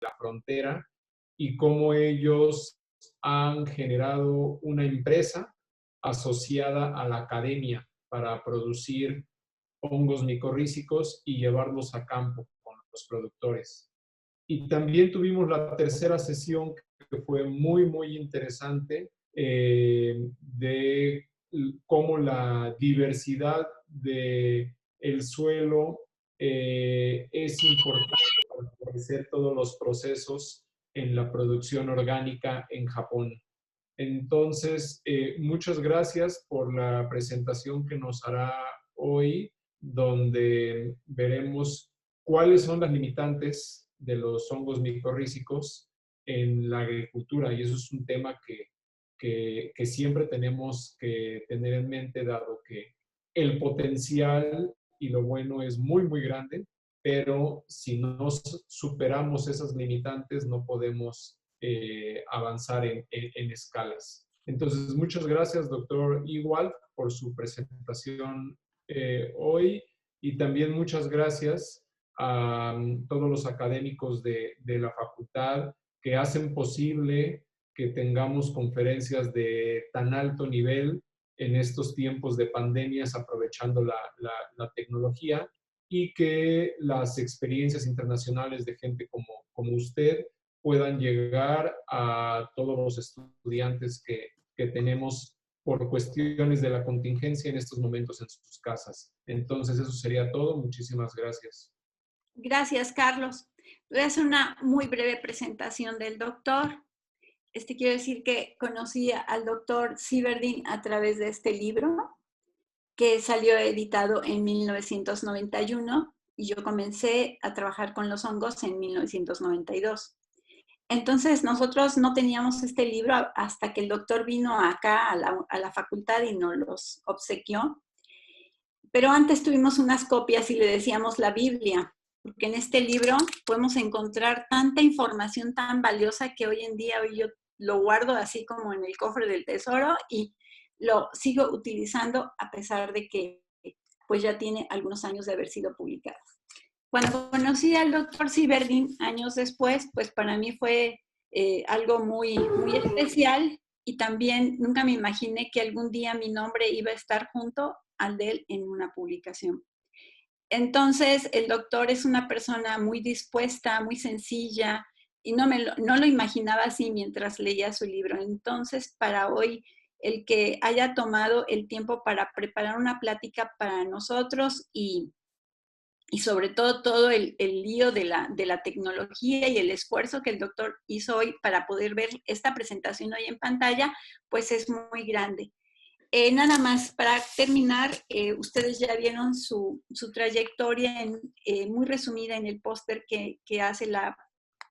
la frontera y cómo ellos han generado una empresa asociada a la academia para producir hongos micorrízicos y llevarlos a campo con los productores. Y también tuvimos la tercera sesión que fue muy, muy interesante de cómo la diversidad del suelo es importante para favorecer todos los procesos en la producción orgánica en Japón. Entonces, muchas gracias por la presentación que nos hará hoy, donde veremos cuáles son las limitantes de los hongos micorrízicos en la agricultura. Y eso es un tema que siempre tenemos que tener en mente, dado que el potencial y lo bueno es muy, muy grande, pero si no superamos esas limitantes, no podemos avanzar en escalas. Entonces, muchas gracias, doctor Ewald, por su presentación hoy y también muchas gracias a todos los académicos de la facultad que hacen posible que tengamos conferencias de tan alto nivel en estos tiempos de pandemias, aprovechando la tecnología, y que las experiencias internacionales de gente como usted puedan llegar a todos los estudiantes que tenemos por cuestiones de la contingencia en estos momentos en sus casas. Entonces, eso sería todo. Muchísimas gracias. Gracias, Carlos. Voy a hacer una muy breve presentación del doctor. Quiero decir que conocí al doctor Siverdin a través de este libro, que salió editado en 1991, y yo comencé a trabajar con los hongos en 1992. Entonces, nosotros no teníamos este libro hasta que el doctor vino acá a la facultad y nos los obsequió. Pero antes tuvimos unas copias y le decíamos la Biblia, porque en este libro podemos encontrar tanta información tan valiosa que hoy en día yo lo guardo así como en el cofre del tesoro y lo sigo utilizando a pesar de que pues ya tiene algunos años de haber sido publicado. Cuando conocí al doctor Siverdin años después, pues para mí fue algo muy, muy especial, y también nunca me imaginé que algún día mi nombre iba a estar junto al de él en una publicación. Entonces, el doctor es una persona muy dispuesta, muy sencilla, y no lo imaginaba así mientras leía su libro. Entonces, para hoy, el que haya tomado el tiempo para preparar una plática para nosotros y sobre todo el lío de la tecnología y el esfuerzo que el doctor hizo hoy para poder ver esta presentación hoy en pantalla, pues es muy grande. Nada más para terminar, ustedes ya vieron su trayectoria muy resumida en el póster que hace la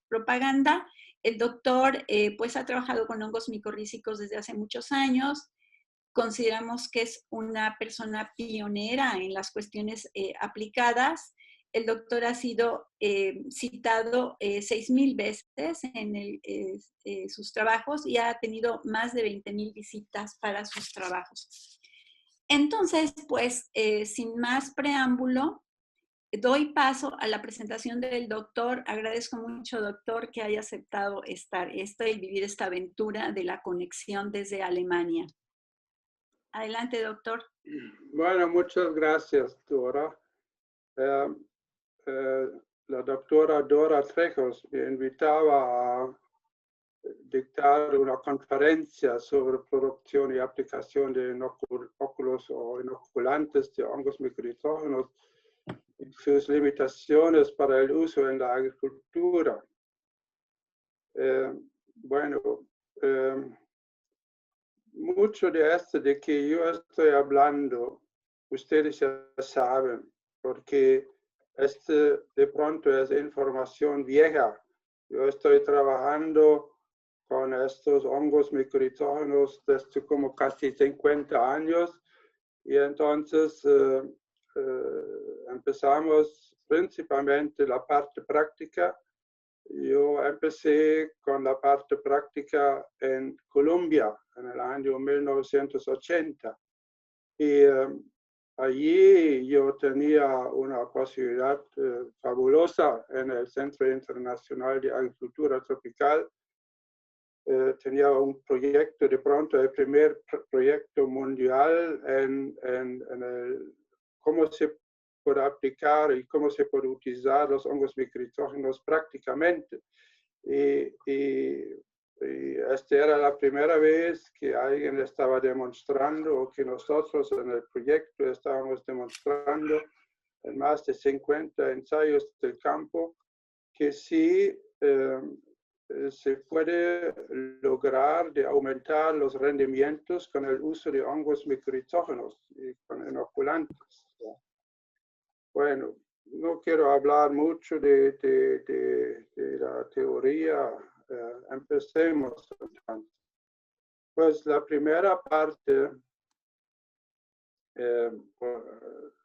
propaganda. El doctor pues ha trabajado con hongos micorrízicos desde hace muchos años. Consideramos que es una persona pionera en las cuestiones aplicadas. El doctor ha sido citado 6,000 veces en sus trabajos y ha tenido más de 20,000 visitas para sus trabajos. Entonces, pues, sin más preámbulo, doy paso a la presentación del doctor. Agradezco mucho, doctor, que haya aceptado estar y vivir esta aventura de la conexión desde Alemania. Adelante, doctor. Bueno, muchas gracias, Dora. La doctora Dora Trejos me invitaba a dictar una conferencia sobre producción y aplicación de inóculos o inoculantes de hongos micorrizógenos y sus limitaciones para el uso en la agricultura. Mucho de esto de que yo estoy hablando, ustedes ya saben, porque de pronto es información vieja. Yo estoy trabajando con estos hongos micorrizógenos desde como casi 50 años, y entonces empezamos principalmente la parte práctica. Yo empecé con la parte práctica en Colombia en el año 1980, y allí yo tenía una posibilidad fabulosa en el Centro Internacional de Agricultura Tropical. Tenía un proyecto, de pronto el primer proyecto mundial en cómo se puede aplicar y cómo se puede utilizar los hongos microitógenos prácticamente. Y esta era la primera vez que alguien estaba demostrando, o que nosotros en el proyecto estábamos demostrando en más de 50 ensayos del campo, que sí se puede lograr de aumentar los rendimientos con el uso de hongos microitógenos y con inoculantes. Bueno, no quiero hablar mucho de la teoría. Empecemos entonces. Pues la primera parte,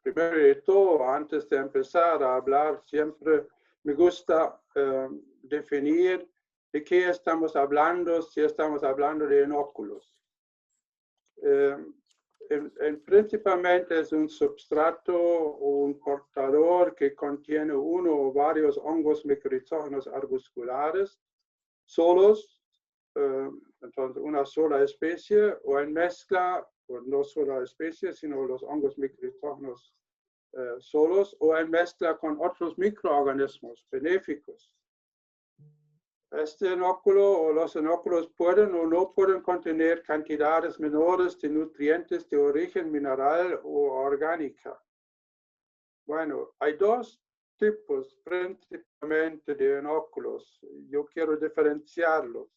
primero de todo, antes de empezar a hablar, siempre me gusta definir de qué estamos hablando, si estamos hablando de inóculos. Principalmente es un substrato o un portador que contiene uno o varios hongos microitógenos arbusculares solos, entonces una sola especie, o en mezcla, o no sola especie, sino los hongos microitógenos solos, o en mezcla con otros microorganismos benéficos. Este inóculo o los inóculos pueden o no pueden contener cantidades menores de nutrientes de origen mineral o orgánica. Bueno, hay dos tipos principalmente de inóculos. Yo quiero diferenciarlos.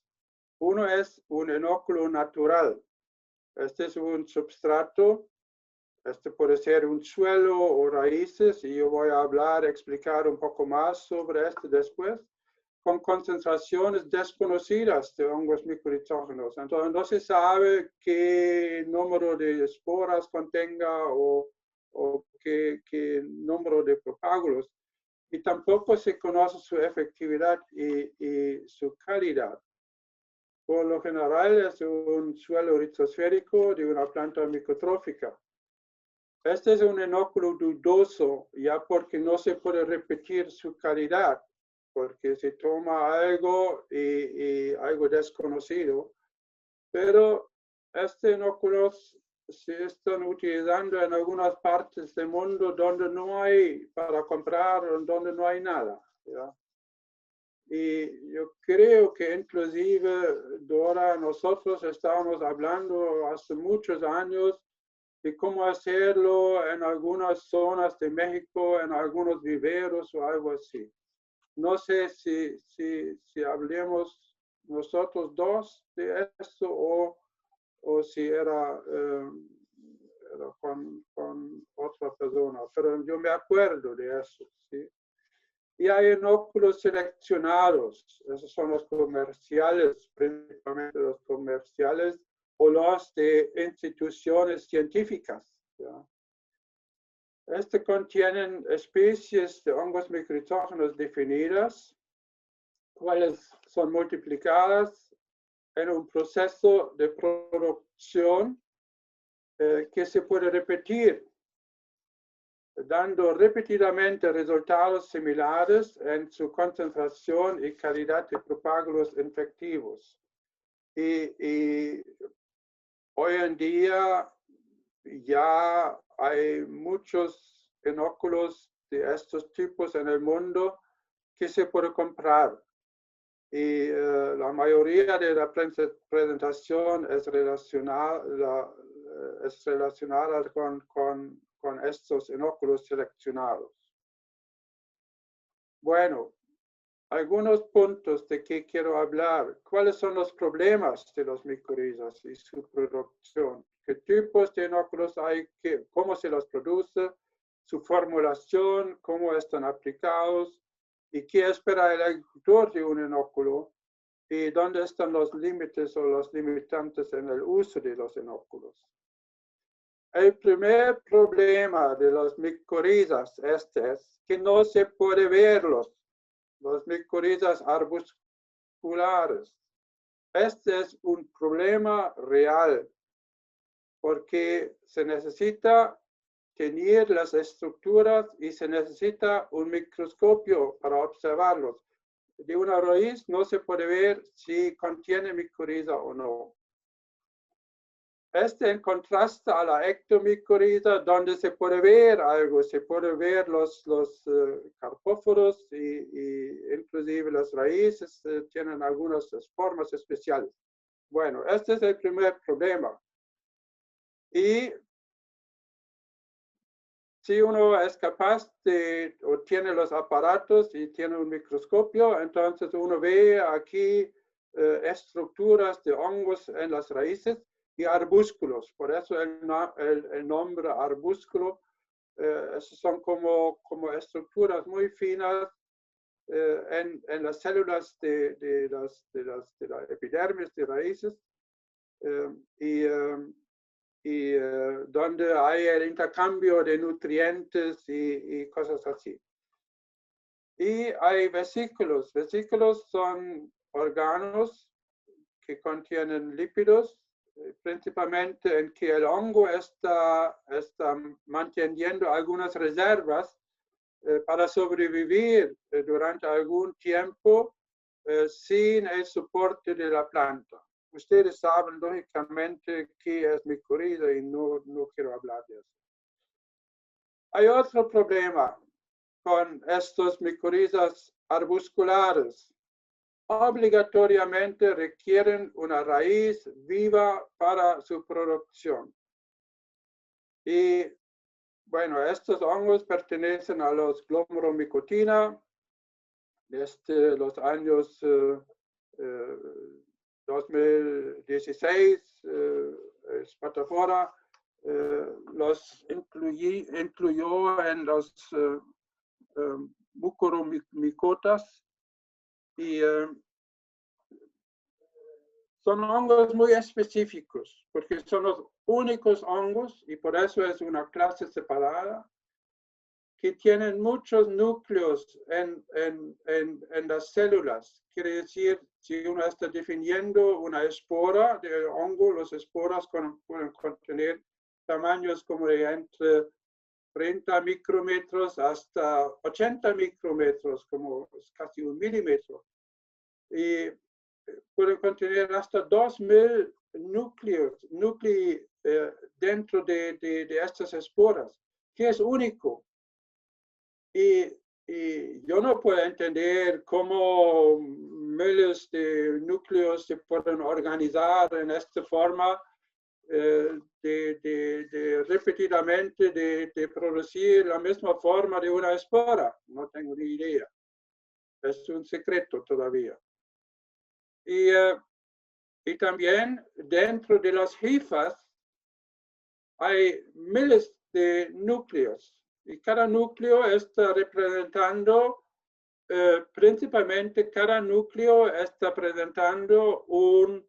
Uno es un inóculo natural. Este es un substrato. Este puede ser un suelo o raíces, y yo voy a explicar un poco más sobre esto después, con concentraciones desconocidas de hongos microitógenos. Entonces no se sabe qué número de esporas contenga o qué número de propágulos, y tampoco se conoce su efectividad y su calidad. Por lo general es un suelo ritosférico de una planta microtrófica. Este es un inóculo dudoso, ya porque no se puede repetir su calidad, porque se toma algo y algo desconocido, pero este inóculo se están utilizando en algunas partes del mundo donde no hay para comprar, donde no hay nada, ¿ya? Y yo creo que inclusive, Dora, nosotros estábamos hablando hace muchos años de cómo hacerlo en algunas zonas de México, en algunos viveros o algo así. No sé si hablemos nosotros dos de eso o si era con otra persona, pero yo me acuerdo de eso, ¿sí? Y hay inóculos seleccionados, esos son los comerciales, principalmente los comerciales o los de instituciones científicas, ¿ya? Contienen especies de hongos microitógenos definidas, cuales son multiplicadas en un proceso de producción que se puede repetir, dando repetidamente resultados similares en su concentración y calidad de propágulos infectivos. Y hoy en día ya hay muchos inóculos de estos tipos en el mundo que se puede comprar. Y la mayoría de la presentación es relacionada con estos inóculos seleccionados. Bueno, algunos puntos de que quiero hablar. ¿Cuáles son los problemas de los micorrizas y su producción? ¿Qué tipos de inóculos hay? ¿Cómo se los produce? Su formulación, cómo están aplicados y qué espera el agricultor de un inóculo y dónde están los límites o los limitantes en el uso de los inóculos. El primer problema de los micorrizas es que no se puede verlos. Los micorrizas arbusculares. Este es un problema real porque se necesita tener las estructuras y se necesita un microscopio para observarlos. De una raíz no se puede ver si contiene micorriza o no. En contraste a la ectomicorriza, donde se puede ver algo, se puede ver los carpóforos y inclusive las raíces tienen algunas formas especiales. Bueno, este es el primer problema. Y si uno es capaz o tiene los aparatos y tiene un microscopio, entonces uno ve aquí estructuras de hongos en las raíces y arbúsculos. Por eso el nombre arbúsculo. Son como estructuras muy finas en las células de la epidermis de raíces y donde hay el intercambio de nutrientes y cosas así. Y hay vesículos. Vesículos son órganos que contienen lípidos, principalmente en que el hongo está manteniendo algunas reservas para sobrevivir durante algún tiempo sin el soporte de la planta. Ustedes saben lógicamente qué es micorriza y no quiero hablar de eso. Hay otro problema con estos micorrizas arbusculares. Obligatoriamente requieren una raíz viva para su producción. Y bueno, estos hongos pertenecen a los Glomeromicotina desde los años 2016. Spatafora los incluyó en los mucoromicotas y son hongos muy específicos porque son los únicos hongos, y por eso es una clase separada, que tienen muchos núcleos en las células. Quiere decir, si uno está definiendo una espora de hongo, las esporas pueden contener tamaños como de entre 30 micrómetros hasta 80 micrómetros, como casi 1 milímetro. Y pueden contener hasta 2000 núcleos dentro de estas esporas, que es único. Y yo no puedo entender cómo miles de núcleos se pueden organizar en esta forma repetidamente de producir la misma forma de una espora. No tengo ni idea. Es un secreto todavía. Y también dentro de las hifas hay miles de núcleos. Y cada núcleo está representando, principalmente cada núcleo está presentando un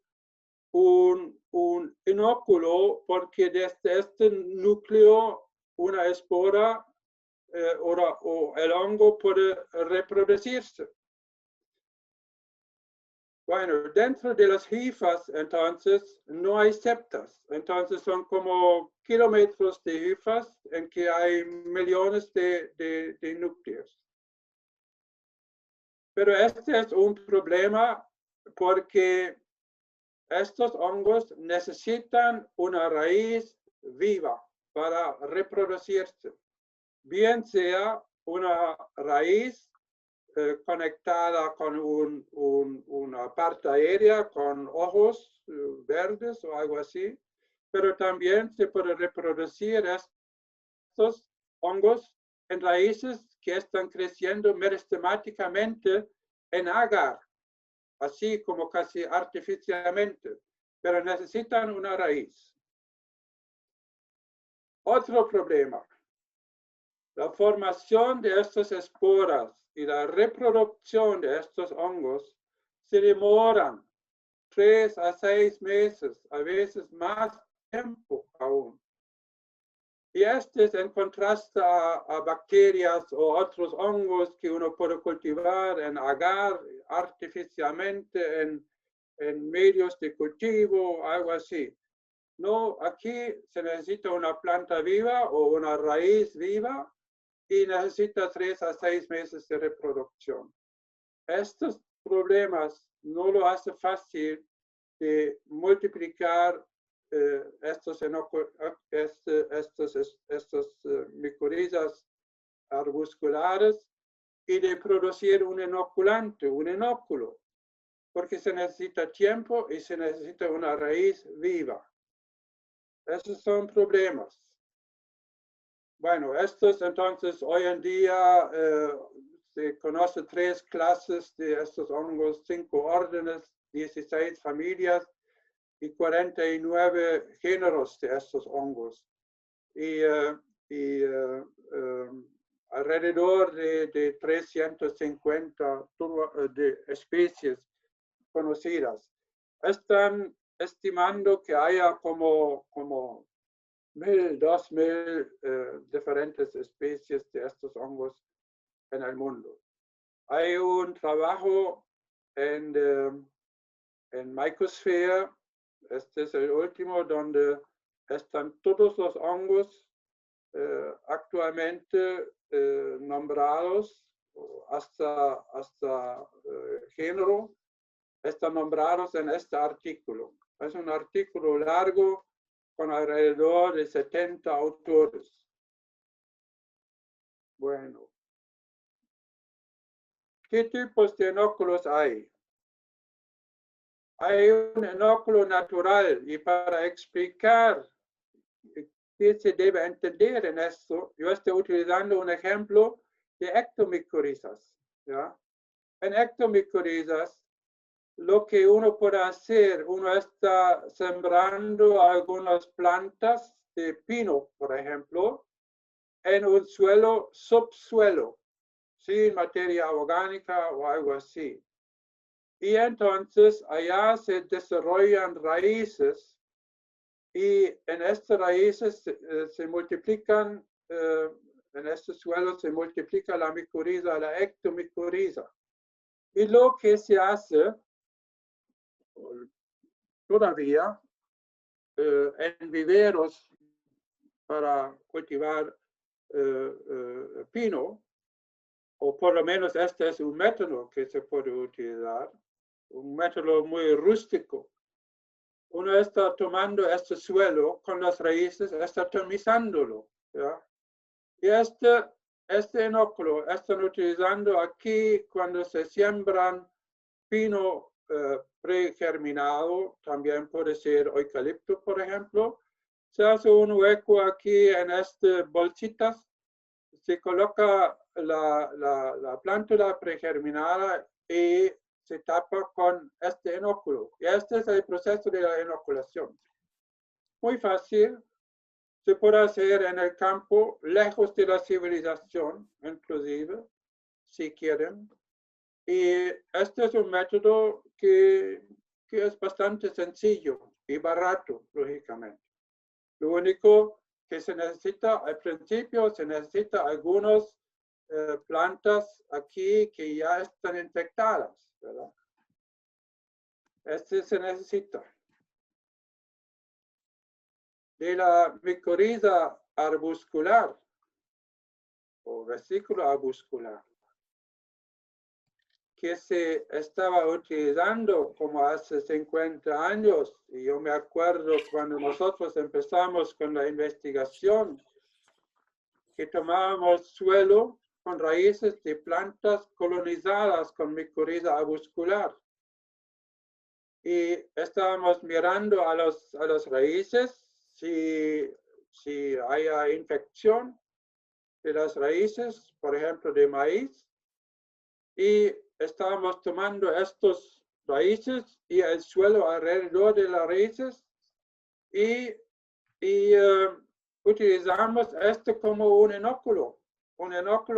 inóculo, porque desde este núcleo una espora o el hongo puede reproducirse. Bueno, dentro de las hifas, entonces, no hay septas. Entonces, son como kilómetros de hifas en que hay millones de núcleos. Pero este es un problema porque estos hongos necesitan una raíz viva para reproducirse. Bien sea una raíz conectada con una parte aérea, con ojos verdes o algo así, pero también se puede reproducir estos hongos en raíces que están creciendo meristemáticamente en agar, así como casi artificialmente, pero necesitan una raíz. Otro problema. La formación de estas esporas y la reproducción de estos hongos se demoran 3 a 6 meses, a veces más tiempo aún. Y este es en contraste a bacterias o otros hongos que uno puede cultivar en agar artificialmente en medios de cultivo, algo así. No, aquí se necesita una planta viva o una raíz viva y necesita 3 a 6 meses de reproducción. Estos problemas no lo hace fácil de multiplicar estos micorrizas arbusculares y de producir un inoculante, un inóculo, porque se necesita tiempo y se necesita una raíz viva. Esos son problemas. Bueno, estos entonces hoy en día se conoce 3 clases de estos hongos, 5 órdenes, 16 familias y 49 géneros de estos hongos. Y alrededor de 350 de especies conocidas. Están estimando que haya como 1000, 2000 diferentes especies de estos hongos en el mundo. Hay un trabajo en Mycosphere, este es el último, donde están todos los hongos actualmente nombrados hasta género, están nombrados en este artículo. Es un artículo largo con alrededor de 70 autores. Bueno, ¿qué tipos de inóculos hay? Hay un inóculo natural y para explicar qué se debe entender en esto, yo estoy utilizando un ejemplo de ectomicorrizas. ¿Ya? En ectomicorrizas, lo que uno puede hacer, uno está sembrando algunas plantas de pino, por ejemplo, en un suelo, subsuelo, sin materia orgánica o algo así. Y entonces allá se desarrollan raíces y en estas raíces se multiplican, en este suelo se multiplica la micorriza, la ectomicorriza. Y lo que se hace todavía en viveros para cultivar pino, o por lo menos este es un método que se puede utilizar, un método muy rústico. Uno está tomando este suelo con las raíces, está tamizándolo. ¿Ya? Y este inóculo están utilizando aquí cuando se siembran pino pregerminado, también puede ser eucalipto, por ejemplo. Se hace un hueco aquí en estas bolsitas, se coloca la plántula pregerminada y se tapa con este inóculo. Y este es el proceso de la inoculación. Muy fácil, se puede hacer en el campo, lejos de la civilización, inclusive, si quieren. Y este es un método que es bastante sencillo y barato, lógicamente. Lo único que se necesita al principio, se necesita algunas plantas aquí que ya están infectadas, ¿verdad? Este se necesita. De la micorriza arbuscular o vesícula arbuscular, que se estaba utilizando como hace 50 años, y yo me acuerdo cuando nosotros empezamos con la investigación, que tomábamos suelo con raíces de plantas colonizadas con micorriza arbuscular. Y estábamos mirando a las raíces si haya infección de las raíces, por ejemplo, de maíz. Y estábamos tomando estos raíces y el suelo alrededor de las raíces y utilizamos esto como un inóculo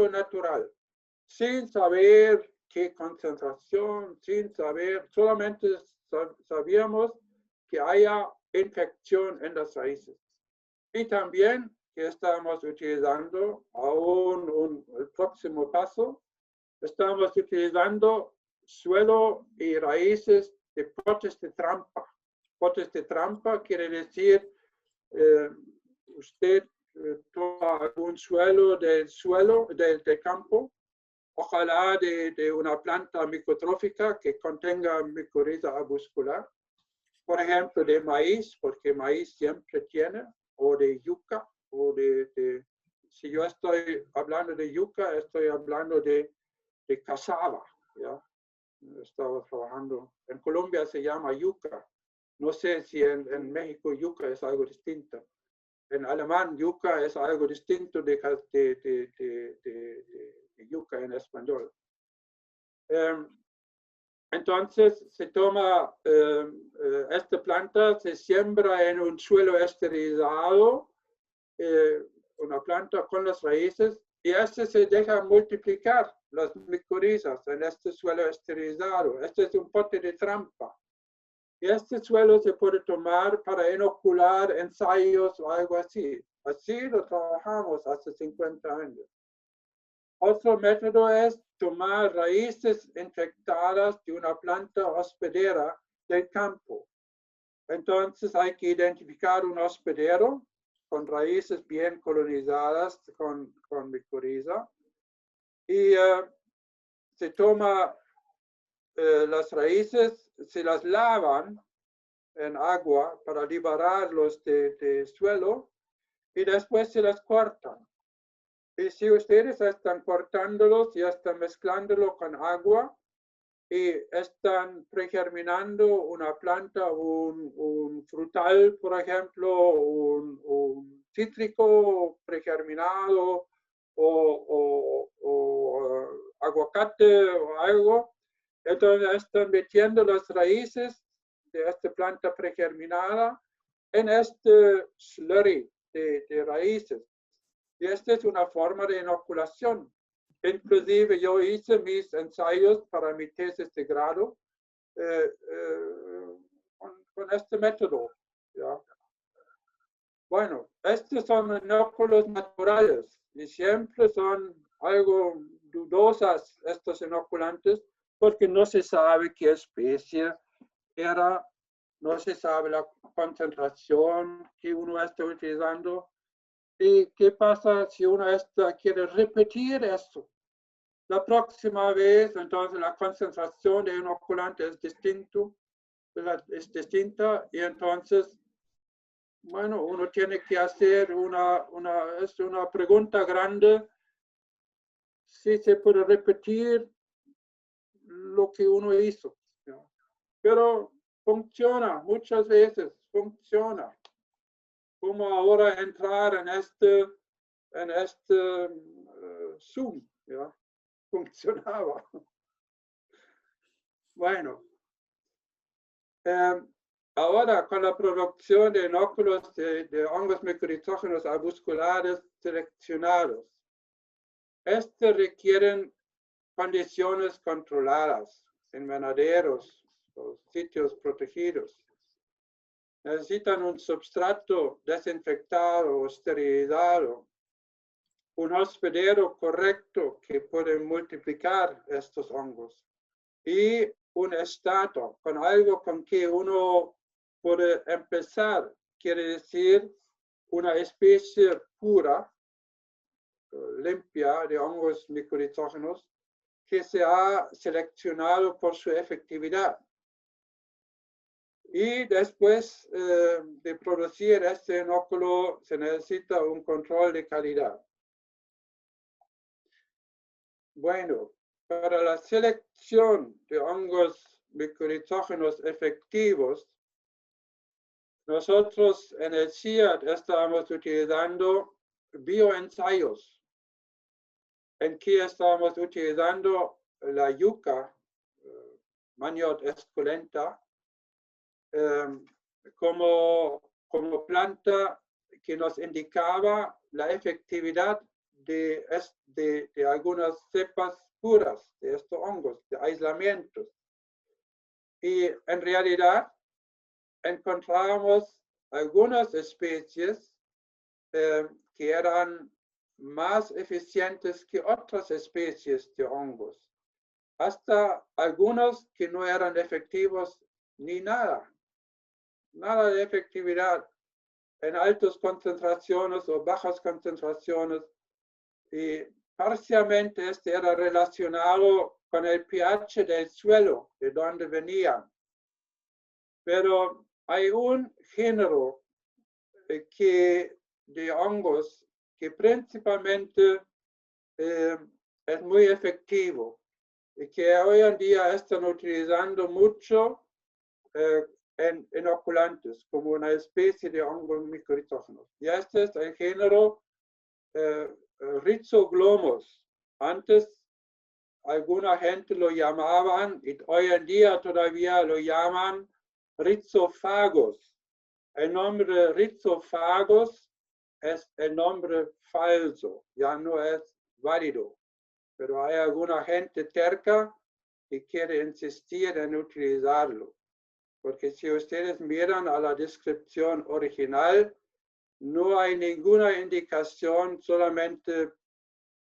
natural, sin saber qué concentración, sin saber, solamente sabíamos que haya infección en las raíces. Y también que estamos utilizando aún el próximo paso, estamos utilizando suelo y raíces de potes de trampa. potes de trampa quiere decir usted toma algún suelo del campo, ojalá de una planta micotrófica que contenga micoriza arbuscular, por ejemplo de maíz, porque maíz siempre tiene, o de yuca, o si yo estoy hablando de yuca, estoy hablando de cassava, ¿ya? Estaba trabajando, en Colombia se llama yuca, no sé si en México yuca es algo distinto. En alemán yuca es algo distinto de yuca en español. Entonces se toma esta planta, se siembra en un suelo esterilizado, una planta con las raíces, y se deja multiplicar las micorizas en este suelo esterilizado. Este es un pote de trampa. Y este suelo se puede tomar para inocular ensayos o algo así. Así lo trabajamos hace 50 años. Otro método es tomar raíces infectadas de una planta hospedera del campo. Entonces hay que identificar un hospedero con raíces bien colonizadas con micoriza. Y se toma las raíces, se las lavan en agua para liberarlos de suelo y después se las cortan. Y si ustedes están cortándolos, ya están mezclándolo con agua y están pregerminando una planta, un frutal, por ejemplo, un cítrico pregerminado o aguacate o algo. Entonces están metiendo las raíces de esta planta pregerminada en este slurry de raíces. Y esta es una forma de inoculación. Inclusive yo hice mis ensayos para mi tesis de grado con este método, ¿ya? Bueno, estos son inóculos naturales y siempre son algo dudosas estos inoculantes porque no se sabe qué especie era, no se sabe la concentración que uno está utilizando. ¿Y qué pasa si uno quiere repetir esto? La próxima vez, entonces la concentración de inoculante es distinta y entonces, bueno, uno tiene que hacer una pregunta grande si se puede repetir lo que uno hizo, ¿no? Pero funciona, muchas veces funciona. Como ahora entrar en este Zoom, ¿ya? Funcionaba. Bueno, ahora con la producción de inóculos de hongos micorizógenos arbusculares seleccionados, requieren condiciones controladas, invernaderos o sitios protegidos. Necesitan un substrato desinfectado o esterilizado, un hospedero correcto que puede multiplicar estos hongos y un estrato con algo con que uno puede empezar, quiere decir una especie pura, limpia de hongos micorizógenos que se ha seleccionado por su efectividad. Y después de producir este inóculo se necesita un control de calidad. Bueno, para la selección de hongos micorizógenos efectivos, nosotros en el CIAT estamos utilizando bioensayos, en que estamos utilizando la yuca, Maniote esculenta, como planta que nos indicaba la efectividad de algunas cepas puras de estos hongos, de aislamientos. Y en realidad encontramos algunas especies que eran más eficientes que otras especies de hongos, hasta algunos que no eran efectivos ni nada. nada de efectividad en altas concentraciones o bajas concentraciones. Y parcialmente este era relacionado con el pH del suelo, de donde venían. Pero hay un género de hongos que principalmente es muy efectivo y que hoy en día están utilizando mucho en inoculantes como una especie de hongos micorhizáceos. Y este es el género Rhizoglomos. Antes alguna gente lo llamaban, y hoy en día todavía lo llaman Rhizophagus. El nombre Rhizophagus es el nombre falso, ya no es válido. Pero hay alguna gente terca que quiere insistir en utilizarlo. Porque si ustedes miran a la descripción original, no hay ninguna indicación, solamente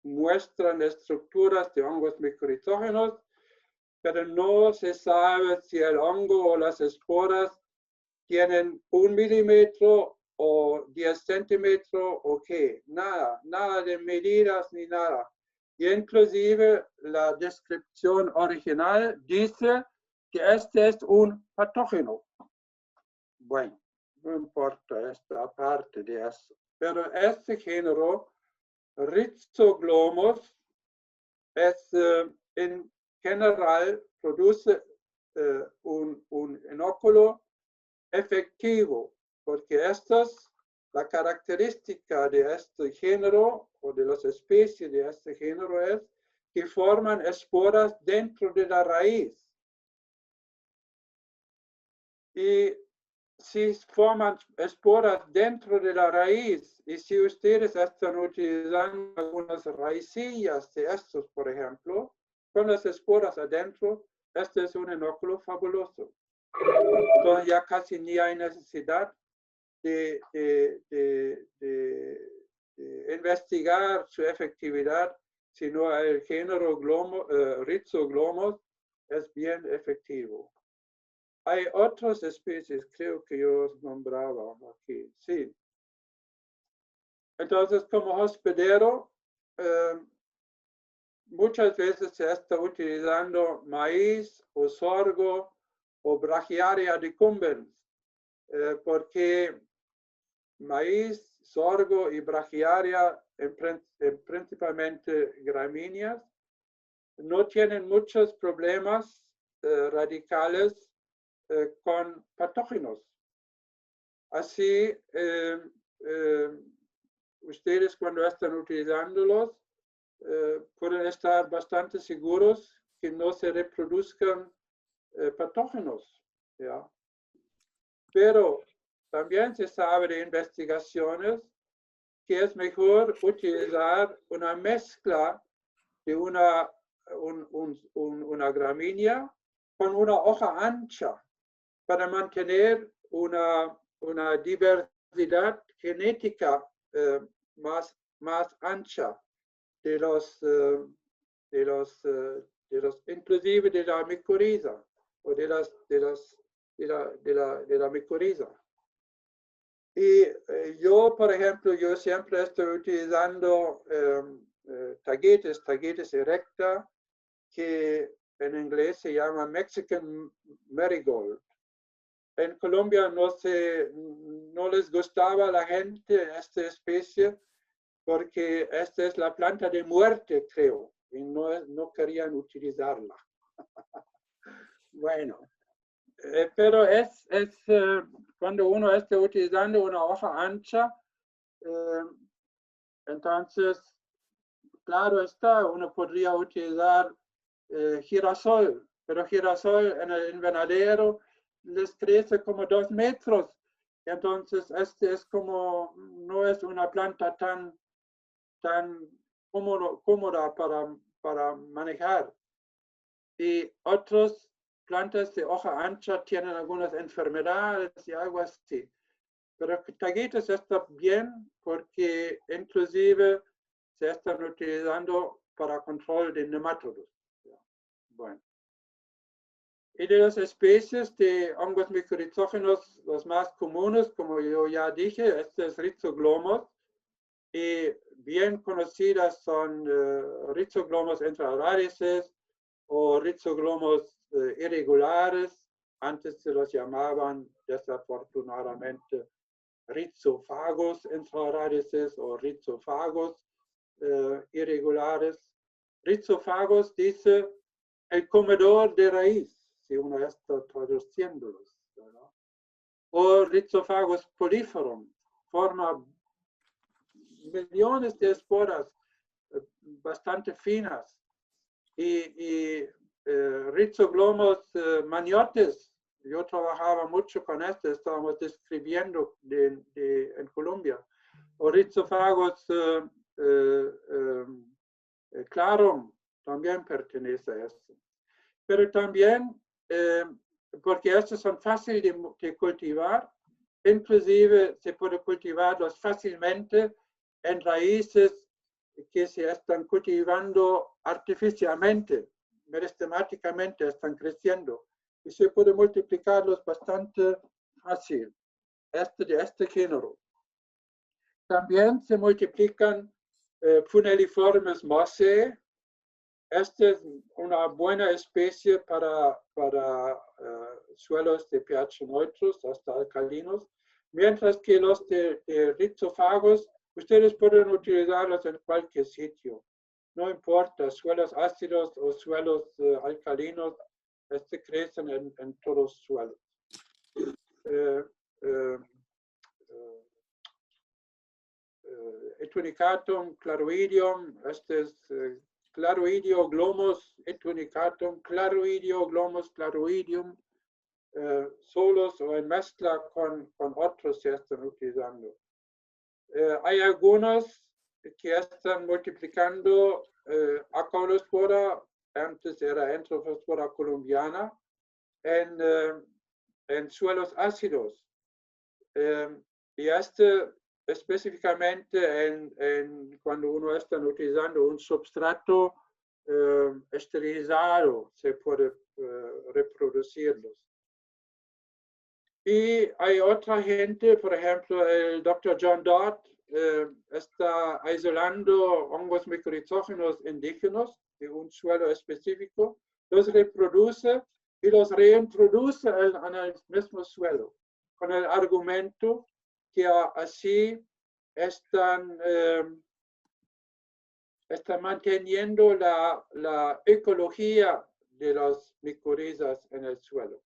muestran estructuras de hongos micorhizáceos, pero no se sabe si el hongo o las esporas tienen 1 milímetro o 10 centímetros o qué, nada de medidas ni nada. Y inclusive la descripción original dice que este es un patógeno. Bueno, no importa esta parte de eso. Pero este género, Rhizoglomos, es en general produce un inóculo efectivo, porque la característica de este género o de las especies de este género es que forman esporas dentro de la raíz. Y si forman esporas dentro de la raíz, y si ustedes están utilizando algunas raicillas de estos, por ejemplo, con las esporas adentro, este es un inóculo fabuloso. Entonces ya casi ni hay necesidad de investigar su efectividad, sino el género Rhizoglomos es bien efectivo. Hay otras especies, creo que yo os nombraba aquí, sí. Entonces, como hospedero, muchas veces se está utilizando maíz o sorgo o Brachiaria decumbens, porque maíz, sorgo y Brachiaria, principalmente gramíneas, no tienen muchos problemas radicales con patógenos. Así, ustedes cuando están utilizándolos pueden estar bastante seguros que no se reproduzcan patógenos. ¿ya? Pero también se sabe de investigaciones que es mejor utilizar una mezcla de una gramínea con una hoja ancha para mantener una diversidad genética más ancha de los inclusive de la micoriza o de la micoriza. Y yo, por ejemplo, yo siempre estoy utilizando tagetes erecta, que en inglés se llama Mexican Marigold. En Colombia no les gustaba a la gente esta especie porque esta es la planta de muerte, creo, y no querían utilizarla. Bueno, pero cuando uno está utilizando una hoja ancha, entonces, claro está, uno podría utilizar girasol, pero girasol en el invernadero les crece como 2 metros. Entonces, no es una planta tan cómoda para manejar. Y otras plantas de hoja ancha tienen algunas enfermedades y algo así. Pero tagetes está bien porque inclusive se están utilizando para control de nematodos. Bueno. Y de las especies de hongos micorrizógenos, los más comunes, como yo ya dije, este es Rhizoglomos. Y bien conocidas son Rhizoglomos intraradices o Rhizoglomos irregulares. Antes se los llamaban desafortunadamente Rhizophagus intraradices o Rhizophagus irregulares. Rhizophagus dice el comedor de raíz, si uno está traduciéndolos, ¿verdad? O Rhizophagus poliforum, forma millones de esporas bastante finas. Y Rhizoglomos maniotes, yo trabajaba mucho con este, estábamos describiendo en Colombia. O Rhizophagus clarum también pertenece a esto. Pero también, porque estos son fáciles de cultivar, inclusive se puede cultivarlos fácilmente en raíces que se están cultivando artificialmente, meristemáticamente están creciendo y se puede multiplicarlos bastante fácil, de este género. También se multiplican Funeliformes mossae. Esta es una buena especie para suelos de pH neutros hasta alcalinos, mientras que los de Rhizophagus, ustedes pueden utilizarlos en cualquier sitio. No importa, suelos ácidos o suelos alcalinos, crecen en todos los suelos. Etunicatum claroidium, este es Claroidioglomos etunicatum, Claroidioglomos claroidium, solos o en mezcla con otros se están utilizando. Hay algunos que están multiplicando Acaulospora, antes era Enterospora colombiana, en suelos ácidos. Y específicamente cuando uno está utilizando un substrato esterilizado, se puede reproducirlos. Y hay otra gente, por ejemplo, el Dr. John Dodd está aislando hongos micorrizógenos indígenas de un suelo específico, los reproduce y los reintroduce en el mismo suelo, con el argumento que así están manteniendo la ecología de las micorrizas en el suelo.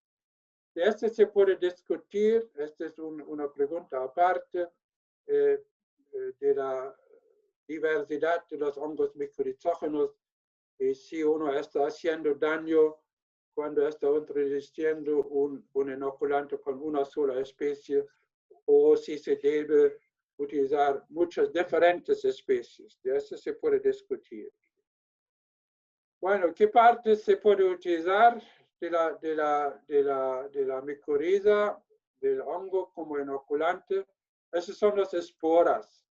De esto se puede discutir, esta es una pregunta aparte de la diversidad de los hongos micorrizógenos y si uno está haciendo daño cuando está introduciendo un inoculante con una sola especie o si se debe utilizar muchas diferentes especies. De eso se puede discutir. Bueno, ¿qué partes se puede utilizar de la micorriza, del hongo como inoculante? Esas son las esporas.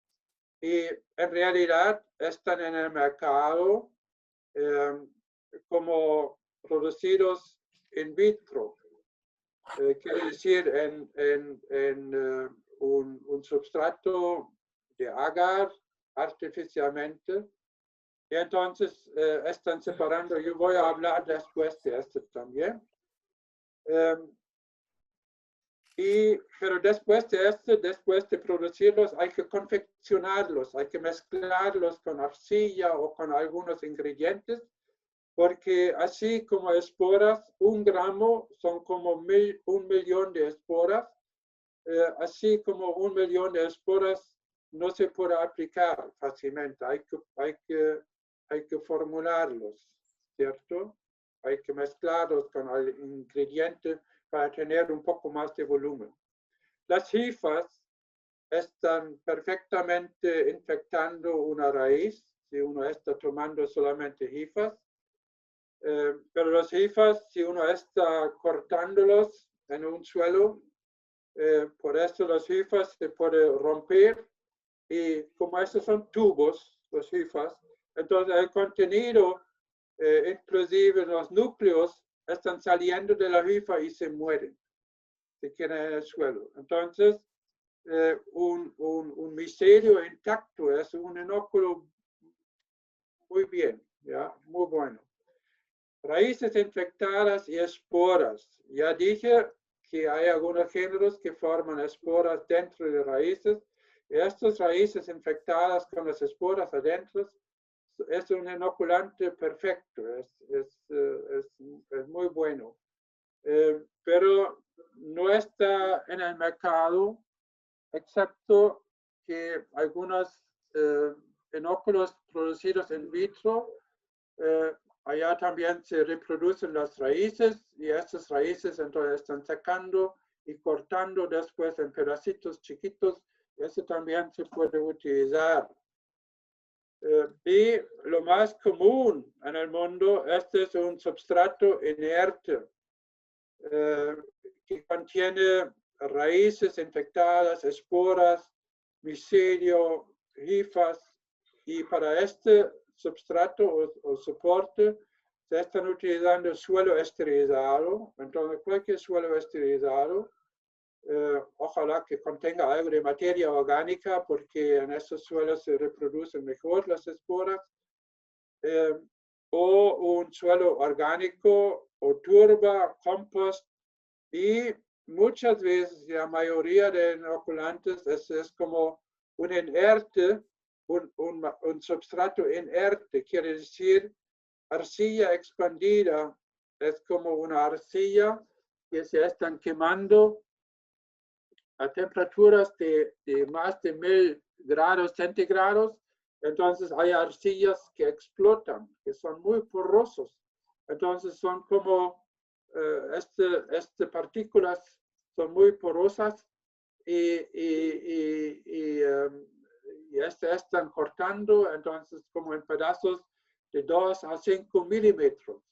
Y en realidad están en el mercado como producidos in vitro. Quiere decir en un substrato de agar artificialmente. Y entonces están separando, yo voy a hablar después de esto también. Pero después de esto, después de producirlos, hay que confeccionarlos, hay que mezclarlos con arcilla o con algunos ingredientes, porque así como esporas, 1 gramo son como 1 millón de esporas, así como 1 millón de esporas no se puede aplicar fácilmente, hay que formularlos, ¿cierto? Hay que mezclarlos con el ingrediente para tener un poco más de volumen. Las hifas están perfectamente infectando una raíz, si uno está tomando solamente hifas, pero las hifas, si uno está cortándolos en un suelo, por eso las hifas se pueden romper y como estos son tubos, las hifas, entonces el contenido, inclusive los núcleos, están saliendo de la rifa y se mueren, se quedan en el suelo. Entonces, un micelio intacto es un inóculo muy bien, ¿ya? Muy bueno. Raíces infectadas y esporas. Ya dije que hay algunos géneros que forman esporas dentro de raíces. Estas raíces infectadas con las esporas adentro es un inoculante perfecto, es muy bueno. Pero no está en el mercado, excepto que algunos inóculos producidos in vitro, allá también se reproducen las raíces y estas raíces entonces están sacando y cortando después en pedacitos chiquitos. Eso también se puede utilizar. Y lo más común en el mundo, este es un substrato inerte que contiene raíces infectadas, esporas, micelio, rifas, y para este substrato o soporte se están utilizando suelo esterilizado. Entonces cualquier suelo esterilizado, ojalá que contenga algo de materia orgánica, porque en estos suelos se reproducen mejor las esporas, o un suelo orgánico o turba, compost, y muchas veces la mayoría de inoculantes es como un inerte, un substrato inerte, quiere decir arcilla expandida, es como una arcilla que se están quemando a temperaturas de más de 1000 grados centígrados. Entonces hay arcillas que explotan, que son muy porosos. Entonces son como estas partículas son muy porosas y están cortando, entonces como en pedazos de 2 a 5 milímetros.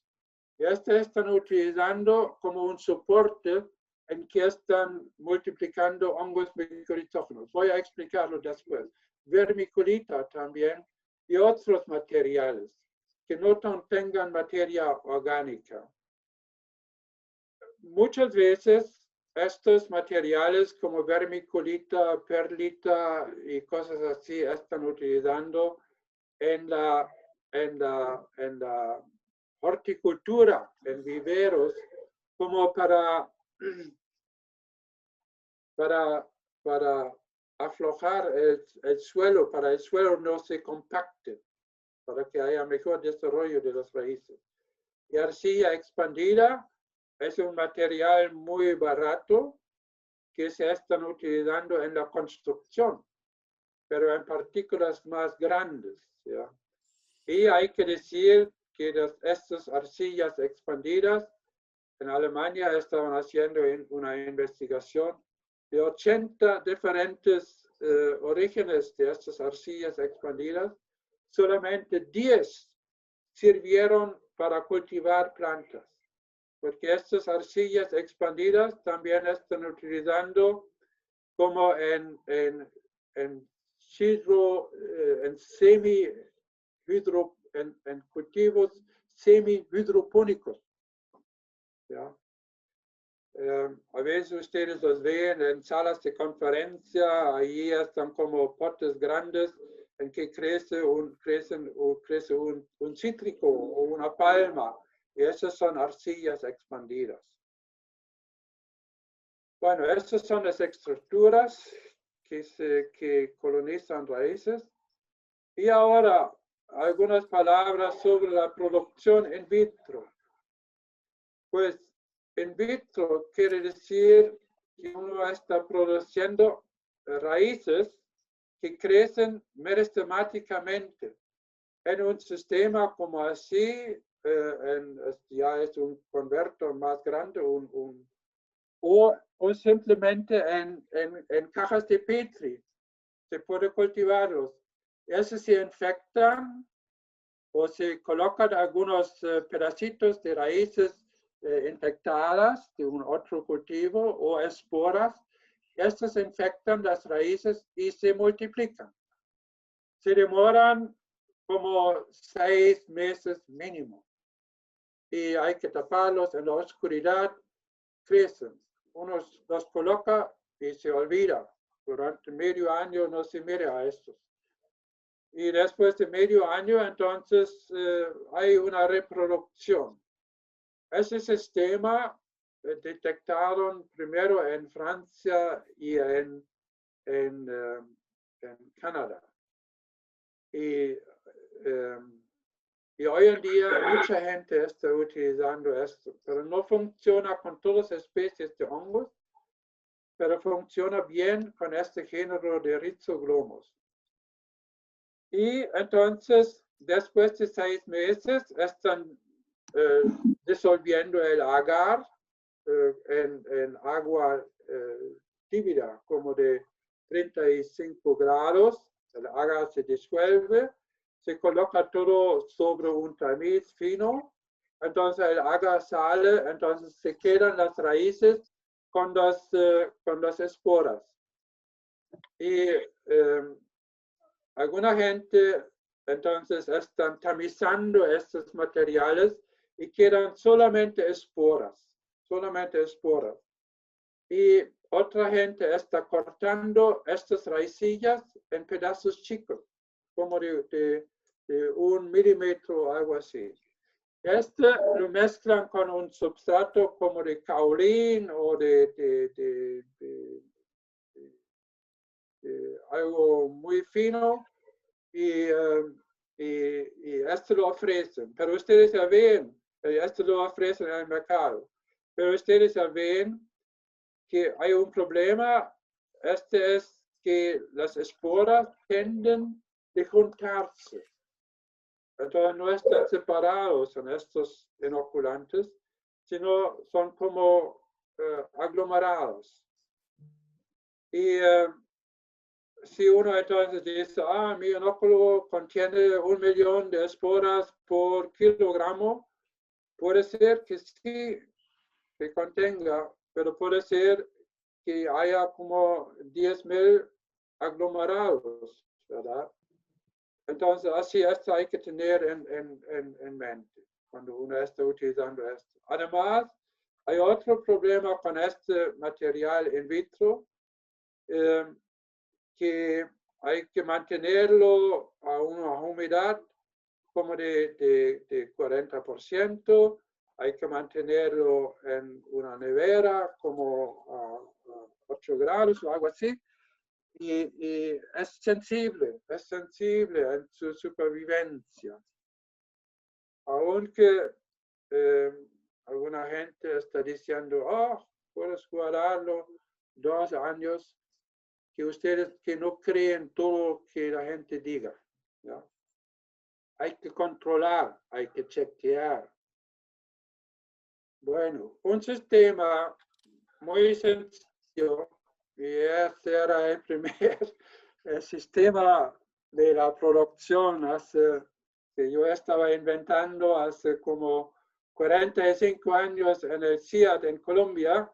Y están utilizando como un soporte en que están multiplicando hongos micoritógenos. Voy a explicarlo después. Vermiculita también y otros materiales que no tengan materia orgánica. Muchas veces estos materiales como vermiculita, perlita y cosas así están utilizando en la horticultura, en viveros, como para aflojar el suelo, para el suelo no se compacte, para que haya mejor desarrollo de las raíces. Y arcilla expandida es un material muy barato que se están utilizando en la construcción, pero en partículas más grandes, ¿ya? Y hay que decir que estas arcillas expandidas, en Alemania estaban haciendo una investigación de 80 diferentes orígenes de estas arcillas expandidas. Solamente 10 sirvieron para cultivar plantas, porque estas arcillas expandidas también están utilizando como en cultivos semi-hidropónicos. ¿Ya? A veces ustedes los ven en salas de conferencia, ahí están como potes grandes en que crece un cítrico o una palma, y esas son arcillas expandidas. Bueno, estas son las estructuras que colonizan raíces. Y ahora algunas palabras sobre la producción in vitro. Pues in vitro quiere decir que uno está produciendo raíces que crecen meristemáticamente en un sistema como así, ya es un convertor más grande, o simplemente en cajas de Petri. Se puede cultivarlos. Esos se infectan o se colocan algunos pedacitos de raíces infectadas de un otro cultivo o esporas. Estas infectan las raíces y se multiplican. Se demoran como 6 meses mínimo. y hay que taparlos en la oscuridad, crecen. Uno los coloca y se olvida. Durante medio año no se mira a estos. Y después de medio año, entonces, hay una reproducción. Ese sistema detectaron primero en Francia y en Canadá. Y hoy en día mucha gente está utilizando esto, pero no funciona con todas las especies de hongos, pero funciona bien con este género de Rhizoglomos. Y entonces, después de 6 meses, están disolviendo el agar en agua tibia, como de 35 grados. El agar se disuelve, se coloca todo sobre un tamiz fino, entonces el agar sale, entonces se quedan las raíces con las esporas. Y alguna gente entonces están tamizando estos materiales y quedan solamente esporas. Y otra gente está cortando estas raicillas en pedazos chicos, como de 1 milímetro o algo así. Este lo mezclan con un substrato como de caolín o de algo muy fino y esto lo ofrecen. Pero ustedes ya ven, esto lo ofrecen en el mercado. Pero ustedes ya ven que hay un problema. Este es que las esporas tienden a juntarse. Entonces no están separados en estos inoculantes, sino son como aglomerados. Y si uno entonces dice, mi inóculo contiene 1 millón de esporas por kilogramo, puede ser que sí, que contenga, pero puede ser que haya como 10.000 aglomerados, ¿verdad? Entonces, así esto hay que tener en mente cuando uno está utilizando esto. Además, hay otro problema con este material in vitro, que hay que mantenerlo a una humedad como de 40%, hay que mantenerlo en una nevera como a 8 grados o algo así, y es sensible en su supervivencia. Aunque alguna gente está diciendo, puedes guardarlo 2 años, que ustedes que no creen todo lo que la gente diga, ¿ya? Hay que controlar, hay que chequear. Bueno, un sistema muy sencillo, y este era el primer sistema de la producción que yo estaba inventando hace como 45 años en el CIAT en Colombia,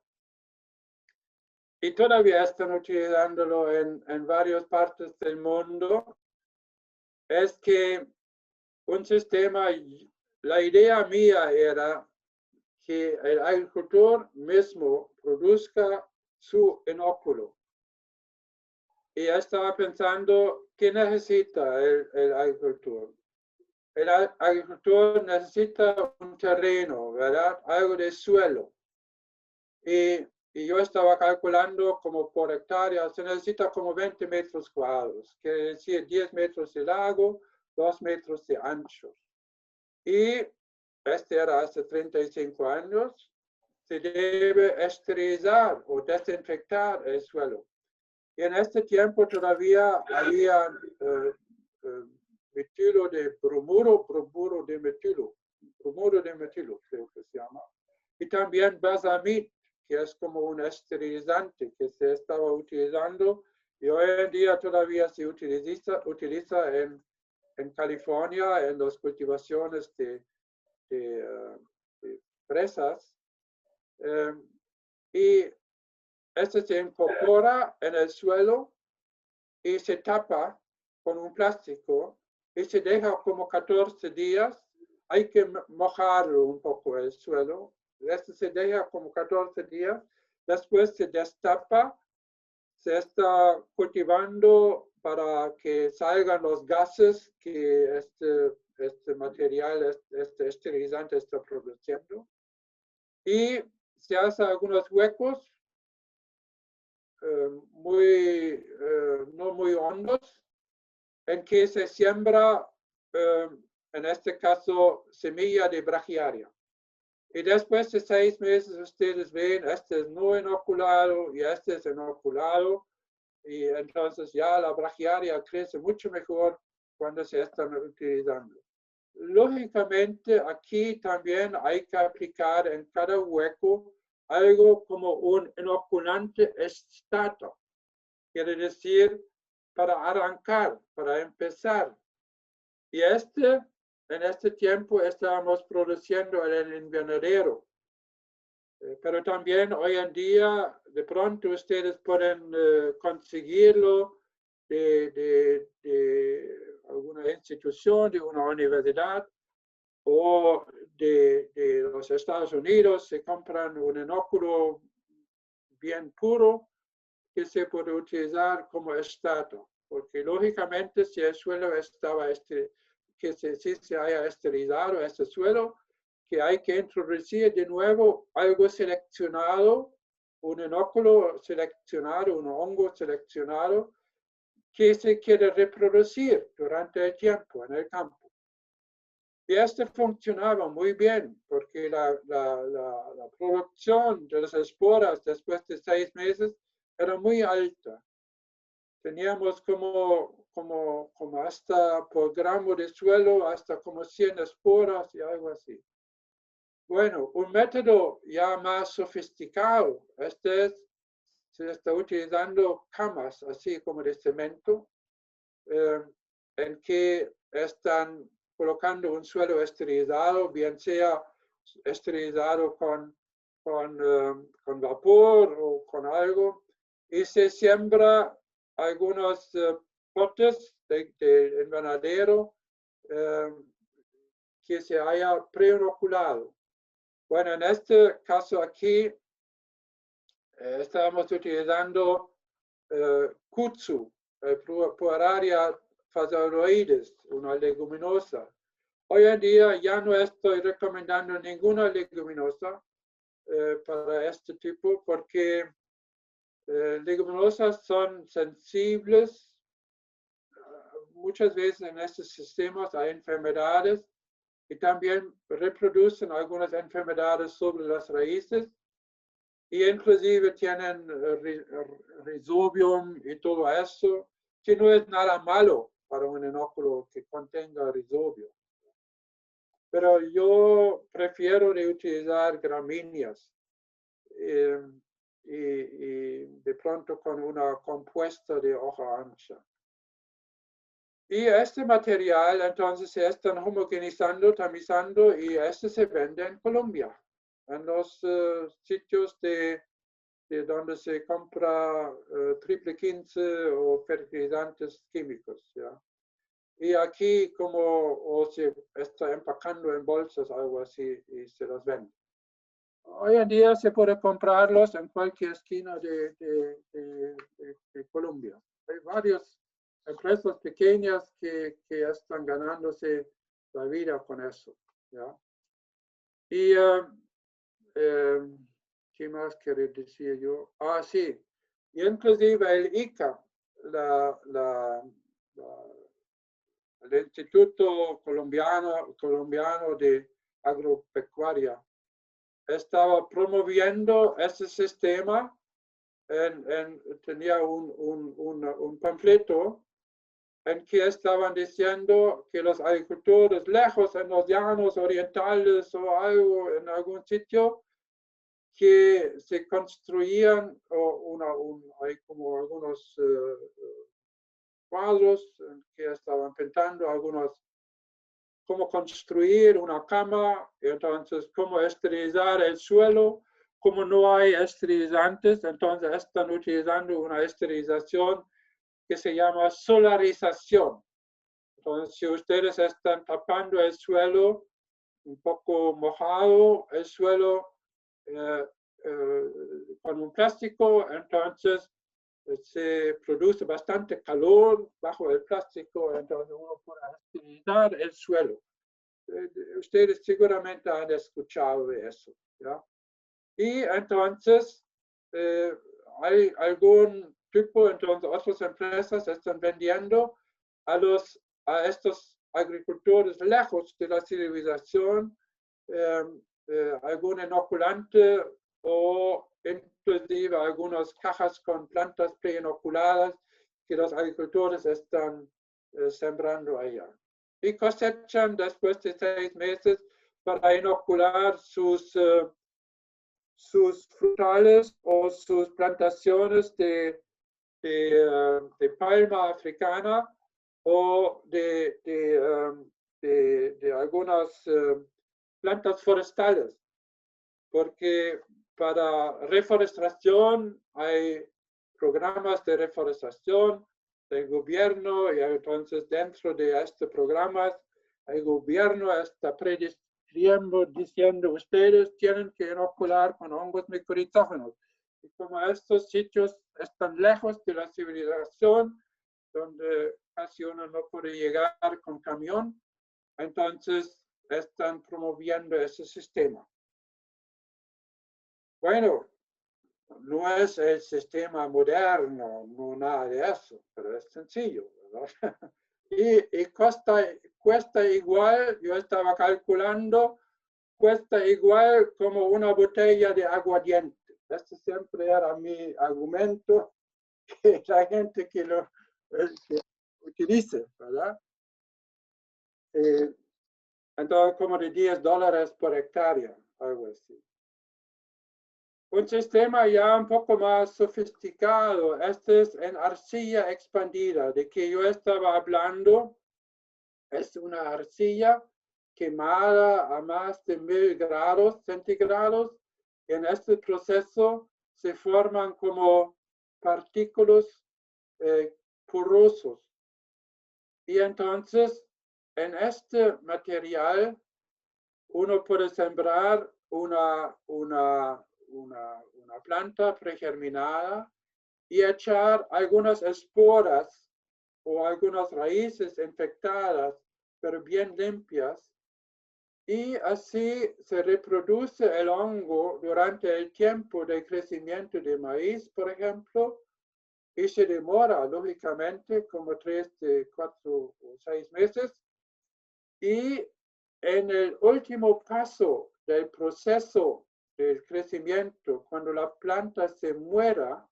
y todavía están utilizándolo en varias partes del mundo. Es que un sistema, la idea mía era que el agricultor mismo produzca su inóculo. Y yo estaba pensando, ¿qué necesita el agricultor? El agricultor necesita un terreno, ¿verdad? Algo de suelo. Y yo estaba calculando como por hectárea, se necesita como 20 metros cuadrados, quiere decir 10 metros de largo, 2 metros de ancho. Y este era hace 35 años, se debe esterilizar o desinfectar el suelo. Y en este tiempo todavía había metilo de bromuro de metilo, creo que se llama. Y también Bazamid, que es como un esterilizante que se estaba utilizando y hoy en día todavía se utiliza en California en las cultivaciones de fresas. Y esto se incorpora en el suelo y se tapa con un plástico y se deja como 14 días hay que mojarlo un poco el suelo. Esto se deja como 14 días. Después se destapa. Se está cultivando para que salgan los gases que este material, este esterilizante está produciendo. Y se hace algunos huecos no muy hondos en que se siembra, en este caso, semilla de brachiaria. Y después de 6 meses ustedes ven, este es no inoculado y este es inoculado. Y entonces ya la brachiaria crece mucho mejor cuando se están utilizando. Lógicamente, aquí también hay que aplicar en cada hueco algo como un inoculante estato. Quiere decir, para arrancar, para empezar. Y en este tiempo estábamos produciendo en el invernadero. Pero también hoy en día, de pronto ustedes pueden conseguirlo de alguna institución, de una universidad o de los Estados Unidos. Se compran un inóculo bien puro que se puede utilizar como estato. Porque lógicamente si el suelo estaba, si se haya esterilizado este suelo, que hay que introducir de nuevo algo seleccionado, un inóculo seleccionado, un hongo seleccionado, que se quiere reproducir durante el tiempo en el campo. Y este funcionaba muy bien, porque la producción de las esporas después de 6 meses era muy alta. Teníamos como hasta por gramo de suelo, hasta como 100 esporas y algo así. Bueno, un método ya más sofisticado, se está utilizando camas, así como de cemento, en que están colocando un suelo esterilizado, bien sea esterilizado con vapor o con algo, y se siembra algunos potes de invernadero que se haya preinoculado. Bueno, en este caso aquí estamos utilizando kudzu, Pueraria phasaloides, una leguminosa. Hoy en día ya no estoy recomendando ninguna leguminosa para este tipo porque leguminosas son sensibles. Muchas veces en estos sistemas hay enfermedades y también reproducen algunas enfermedades sobre las raíces y inclusive tienen rhizobium y todo eso, que no es nada malo para un inóculo que contenga rhizobium. Pero yo prefiero de utilizar gramíneas y de pronto con una compuesta de hoja ancha. Y este material entonces se están homogenizando, tamizando y este se vende en Colombia, en los sitios de donde se compra triple 15 o fertilizantes químicos. ¿Ya? Y aquí o se está empacando en bolsas, algo así, y se los vende. Hoy en día se puede comprarlos en cualquier esquina de Colombia. Hay varias empresas pequeñas que están ganándose la vida con eso. ¿Ya? Y ¿qué más quiero decir yo? Ah, sí. Y inclusive el ICA, el Instituto Colombiano de Agropecuaria, estaba promoviendo ese sistema. Tenía un panfleto en que estaban diciendo que los agricultores lejos en los llanos orientales o algo en algún sitio que se construían hay como algunos cuadros que estaban pintando cómo construir una cama, y entonces cómo esterilizar el suelo, como no hay esterilizantes, entonces están utilizando una esterilización que se llama solarización. Entonces, si ustedes están tapando el suelo un poco mojado el suelo con un plástico, entonces se produce bastante calor bajo el plástico, entonces uno puede esterilizar el suelo. Ustedes seguramente han escuchado de eso, ¿ya? Y entonces hay algún tipo, entonces otras empresas están vendiendo a estos agricultores lejos de la civilización algún inoculante o inclusive algunas cajas con plantas preinoculadas que los agricultores están sembrando allá. Y cosechan después de 6 meses para inocular sus frutales o sus plantaciones de palma africana o de algunas plantas forestales, porque para reforestación hay programas de reforestación del gobierno y entonces dentro de este programa el gobierno está diciendo ustedes tienen que inocular con hongos micorrizógenos. Y como estos sitios están lejos de la civilización, donde casi uno no puede llegar con camión, entonces están promoviendo ese sistema. Bueno, no es el sistema moderno, no nada de eso, pero es sencillo, ¿verdad? Y cuesta igual, yo estaba calculando, cuesta igual como una botella de aguardiente. Este siempre era mi argumento, que la gente que lo utilice, ¿verdad? Entonces, como de $10 por hectárea, algo así. Un sistema ya un poco más sofisticado, este es en arcilla expandida, de que yo estaba hablando, es una arcilla quemada a más de 1000 grados centígrados. En este proceso se forman como partículas porosos. Y entonces, en este material, uno puede sembrar una planta pregerminada y echar algunas esporas o algunas raíces infectadas, pero bien limpias. Y así se reproduce el hongo durante el tiempo de crecimiento de maíz, por ejemplo, y se demora, lógicamente, como 3, 4 o 6 meses. Y en el último paso del proceso del crecimiento, cuando la planta se muera,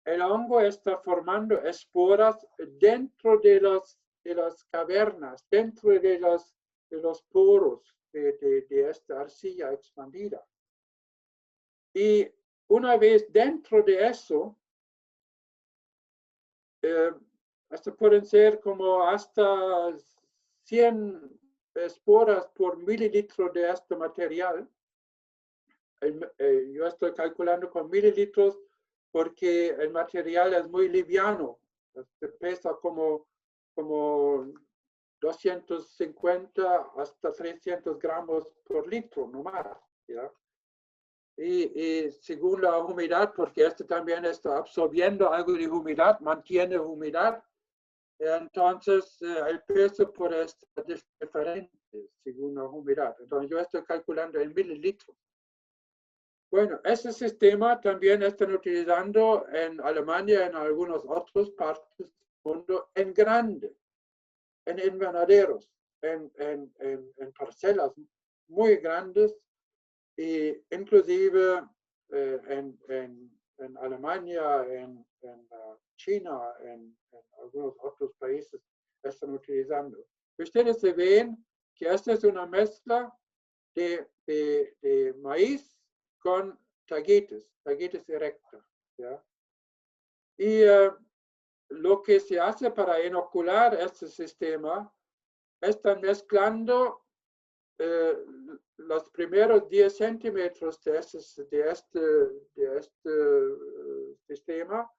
el hongo está formando esporas dentro de las cavernas, dentro de los poros de esta arcilla expandida. Y una vez dentro de eso, hasta pueden ser como hasta 100 esporas por mililitro de este material. Yo estoy calculando con mililitros porque el material es muy liviano, pesa como 250 hasta 300 gramos por litro, no más, ¿ya? Y según la humedad, porque este también está absorbiendo algo de humedad, mantiene humedad, entonces el peso puede estar diferente según la humedad. Entonces yo estoy calculando en mililitros. Bueno, ese sistema también están utilizando en Alemania y en algunas otras partes del mundo en grande, en invernaderos, en parcelas muy grandes, e inclusive en Alemania, en China, en algunos otros países están utilizando. Ustedes se ven que esta es una mezcla de maíz con tagetes erecta, ¿ya? Y lo que se hace para inocular este sistema, están mezclando los primeros 10 centímetros de este sistema,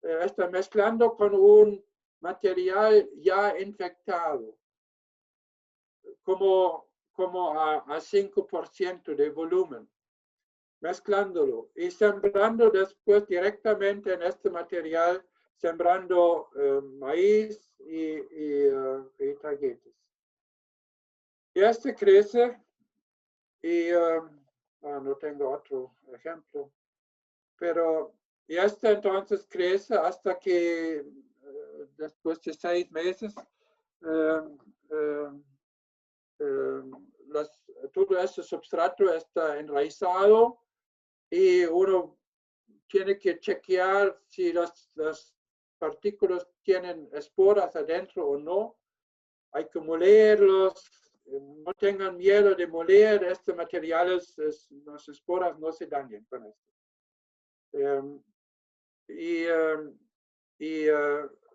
están mezclando con un material ya infectado, como como a 5% de volumen, mezclándolo y sembrando después directamente en este material, sembrando maíz y taguetes. Y este crece y no tengo otro ejemplo, pero y este entonces crece hasta que después de 6 meses todo este substrato está enraizado y uno tiene que chequear si las partículas tienen esporas adentro o no. Hay que molerlos. No tengan miedo de moler estos materiales, las esporas no se dañan con esto.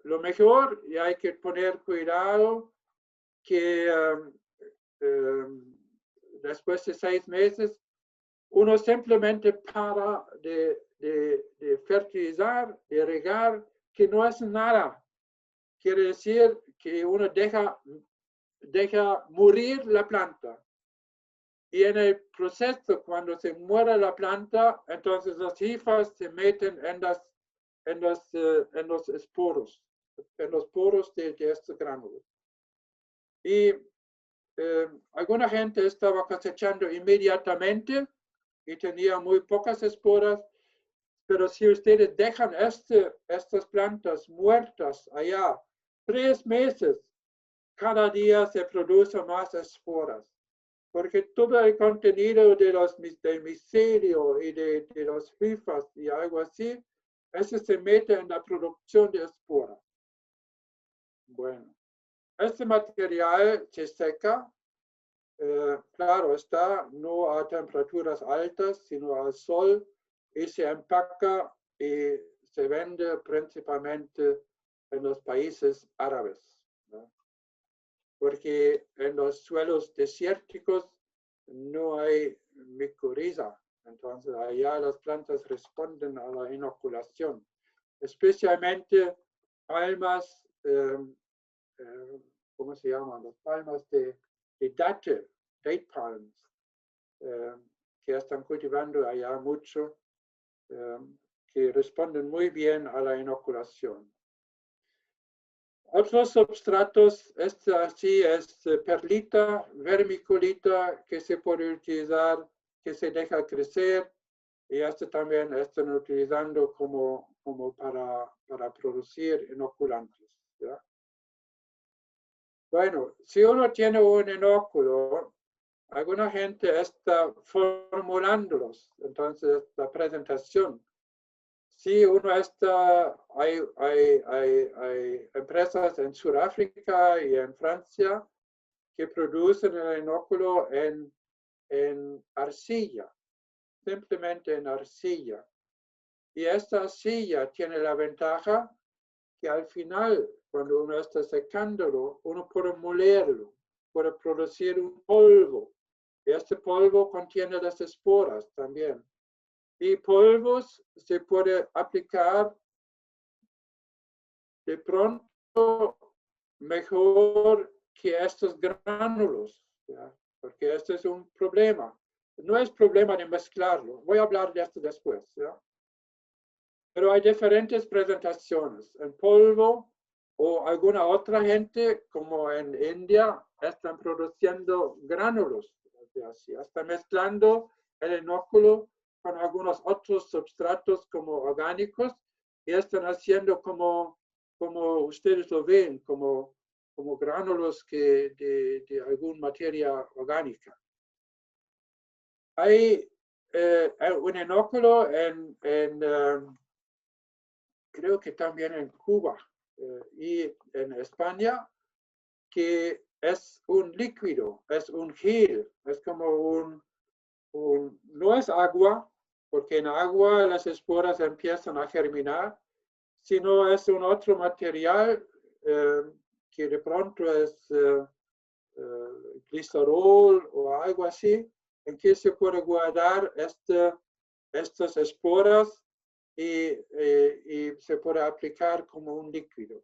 Lo mejor, y hay que poner cuidado, que después de 6 meses, uno simplemente para de fertilizar, de regar, que no es nada. Quiere decir que uno deja morir la planta. Y en el proceso, cuando se muere la planta, entonces las hifas se meten en los esporos, en los poros de este gránulo. Y alguna gente estaba cosechando inmediatamente y tenía muy pocas esporas, pero si ustedes dejan estas plantas muertas allá 3 meses, cada día se producen más esporas, porque todo el contenido del micelio y de los hifas y algo así, eso se mete en la producción de esporas. Bueno, este material se seca, claro está, no a temperaturas altas, sino al sol, y se empaca y se vende principalmente en los países árabes, ¿no? Porque en los suelos desérticos no hay micoriza, entonces allá las plantas responden a la inoculación, especialmente palmas, ¿cómo se llaman? Las palmas de date palms, que están cultivando allá mucho, que responden muy bien a la inoculación. Otros substratos, este así es perlita, vermiculita, que se puede utilizar, que se deja crecer, y este también están utilizando como para producir inoculantes, ¿ya? Bueno, si uno tiene un inóculo, alguna gente está formulándolos, entonces la presentación. Si uno está, hay empresas en Sudáfrica y en Francia que producen el inóculo en arcilla, simplemente en arcilla. Y esta arcilla tiene la ventaja que al final, cuando uno está secándolo, uno puede molerlo, puede producir un polvo. Y este polvo contiene las esporas también. Y polvos se puede aplicar de pronto mejor que estos gránulos, ¿ya? Porque este es un problema. No es problema de mezclarlo. Voy a hablar de esto después, ¿ya? Pero hay diferentes presentaciones. En polvo o alguna otra gente, como en India, están produciendo gránulos. Así, están mezclando el inóculo con algunos otros substratos como orgánicos y están haciendo como ustedes lo ven, como gránulos de alguna materia orgánica. Hay un inóculo creo que también en Cuba y en España, que es un líquido, es un gel, es como no es agua, porque en agua las esporas empiezan a germinar, sino es un otro material que de pronto es glicerol o algo así, en que se puede guardar estas esporas y se puede aplicar como un líquido.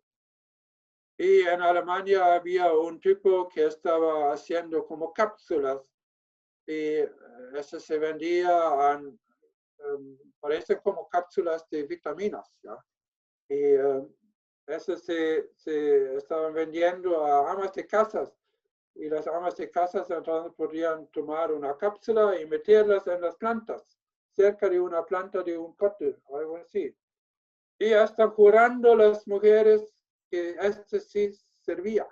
Y en Alemania había un tipo que estaba haciendo como cápsulas y eso se vendía, parecen como cápsulas de vitaminas, ¿ya? Y eso se estaban vendiendo a amas de casas. Y las amas de casas entonces podían tomar una cápsula y meterlas en las plantas, cerca de una planta de un cóctel, algo así. Y están jurando las mujeres que esto sí servía.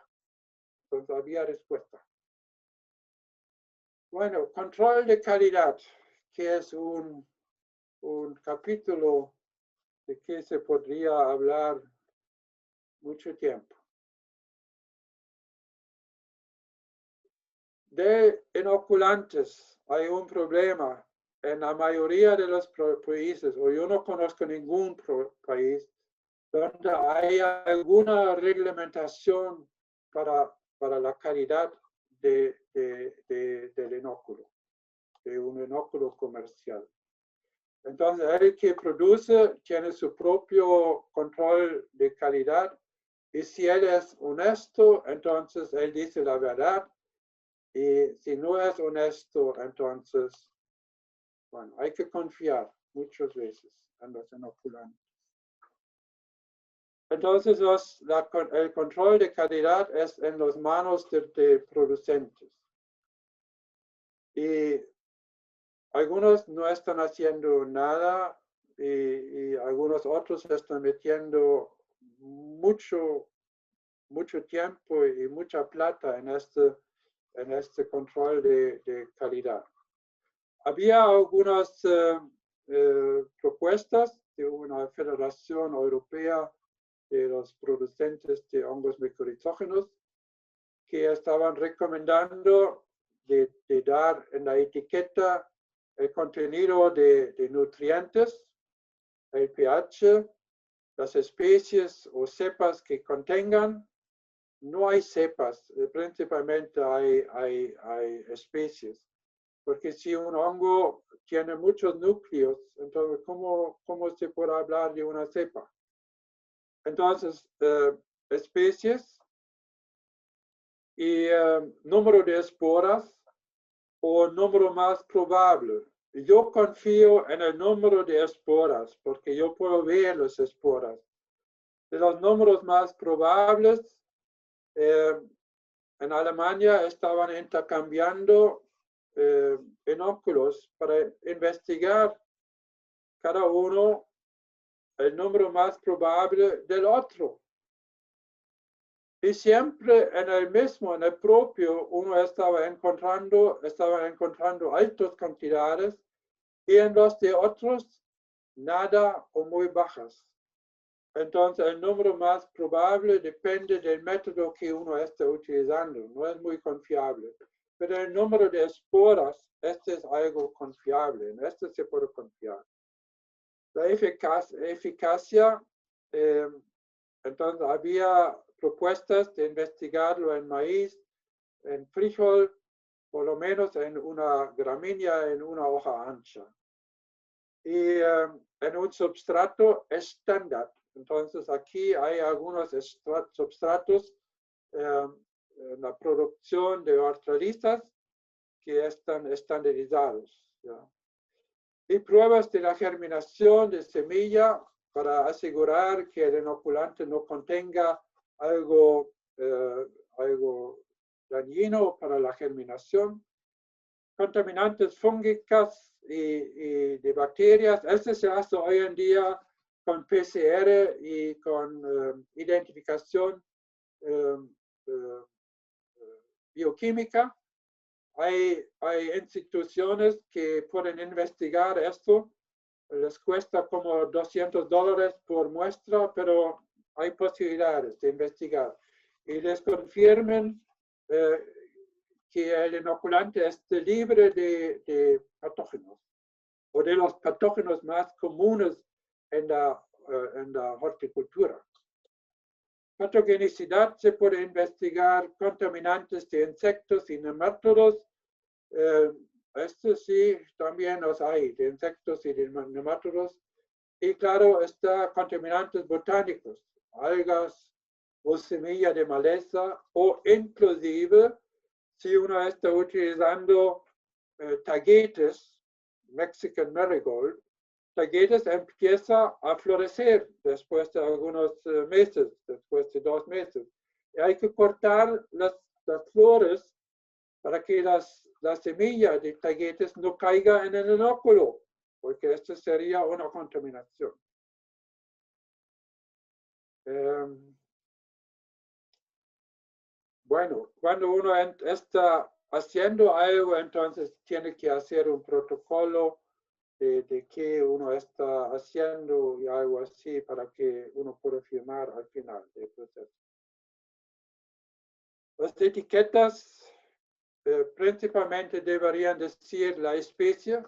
Entonces había respuesta. Bueno, control de calidad, que es un capítulo de que se podría hablar mucho tiempo. De inoculantes hay un problema en la mayoría de los países, o yo no conozco ningún país donde haya alguna reglamentación para la calidad del inóculo, de un inóculo comercial. Entonces, el que produce tiene su propio control de calidad y si él es honesto, entonces él dice la verdad. Y si no es honesto, entonces, bueno, hay que confiar muchas veces en los inoculantes. Entonces, el control de calidad es en las manos de producentes. Y algunos no están haciendo nada y algunos otros están metiendo mucho tiempo y mucha plata en este control de calidad. Había algunas propuestas de una Federación Europea de los producentes de hongos micorrizógenos que estaban recomendando de dar en la etiqueta el contenido de nutrientes, el pH, las especies o cepas que contengan. No hay cepas, principalmente hay especies. Porque si un hongo tiene muchos núcleos, entonces, ¿cómo se puede hablar de una cepa? Entonces, especies y número de esporas o número más probable. Yo confío en el número de esporas porque yo puedo ver las esporas. De los números más probables, en Alemania estaban intercambiando inóculos para investigar cada uno el número más probable del otro. Y siempre en el propio, uno estaba encontrando altas cantidades y en los de otros nada o muy bajas. Entonces el número más probable depende del método que uno está utilizando, no es muy confiable. Pero el número de esporas, este es algo confiable, en este se puede confiar. La eficacia, entonces había propuestas de investigarlo en maíz, en frijol, por lo menos en una gramínea, en una hoja ancha. Y en un substrato estándar. Entonces aquí hay algunos substratos en la producción de hortalizas que están estandarizados. ¿Ya? Y pruebas de la germinación de semilla para asegurar que el inoculante no contenga algo dañino para la germinación. Contaminantes fúngicas y de bacterias. Esto se hace hoy en día con PCR y con identificación bioquímica. Hay instituciones que pueden investigar esto. Les cuesta como $200 por muestra, pero hay posibilidades de investigar. Y les confirmen que el inoculante esté libre de patógenos o de los patógenos más comunes en la horticultura. Patogenicidad se puede investigar, contaminantes de insectos y nemátodos. Esto sí, también los hay, de insectos y de nemátodos. Y claro, está contaminantes botánicos, algas, o semilla de maleza, o inclusive si uno está utilizando tagetes, Mexican Marigold, tagetes empieza a florecer después de algunos meses, después de 2 meses. Y hay que cortar las flores para que la semilla de tagetes no caiga en el inóculo, porque esto sería una contaminación. Bueno, cuando uno está haciendo algo, entonces tiene que hacer un protocolo de qué uno está haciendo y algo así para que uno pueda firmar al final del proceso. Las etiquetas principalmente deberían decir la especie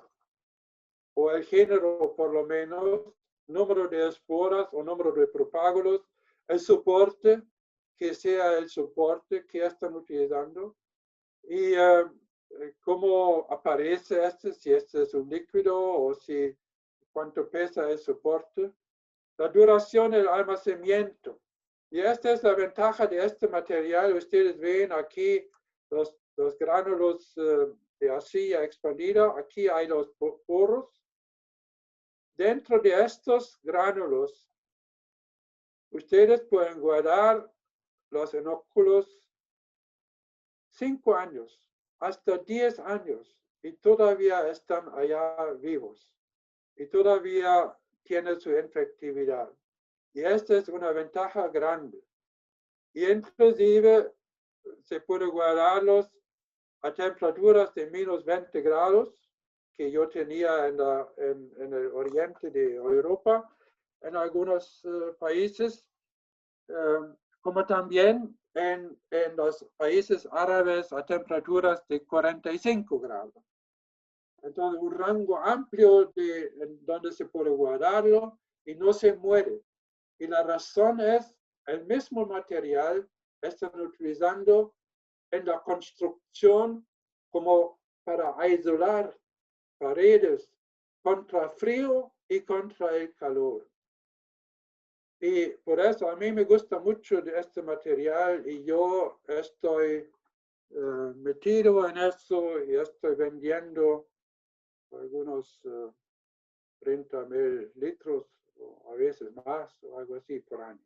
o el género por lo menos, número de esporas o número de propágulos, el soporte, que sea el soporte que están utilizando y cómo aparece si este es un líquido o si cuánto pesa el soporte, la duración del almacenamiento. Y esta es la ventaja de este material. Ustedes ven aquí los gránulos de arcilla expandida. Aquí hay los poros. Dentro de estos gránulos, ustedes pueden guardar los inóculos 5 años, hasta 10 años, y todavía están allá vivos. Y todavía tienen su efectividad. Y esta es una ventaja grande. Y inclusive se puede guardarlos a temperaturas de menos 20 grados, que yo tenía en el oriente de Europa, en algunos países, como también en los países árabes a temperaturas de 45 grados. Entonces, un rango amplio donde se puede guardarlo y no se muere. Y la razón es el mismo material están utilizando en la construcción como para aislar paredes contra frío y contra el calor. Y por eso a mí me gusta mucho de este material y yo estoy metido en eso y estoy vendiendo algunos 30,000 litros o a veces más o algo así por año.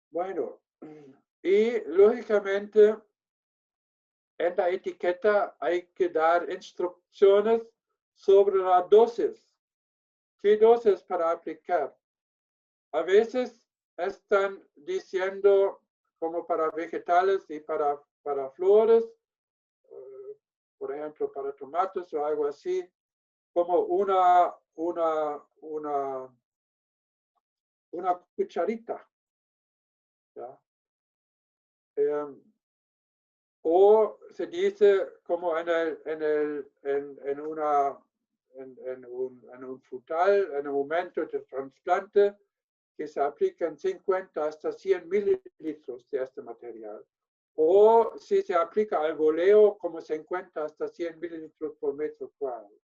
Bueno, y lógicamente en la etiqueta hay que dar instrucciones sobre la dosis. ¿Qué dosis para aplicar? A veces están diciendo como para vegetales y para flores, por ejemplo para tomates o algo así, como una cucharita. ¿Ya? O se dice como en un frutal, en un momento de trasplante, que se aplican 50 hasta 100 mililitros de este material. O si se aplica al boleo, como 50 hasta 100 mililitros por metro cuadrado.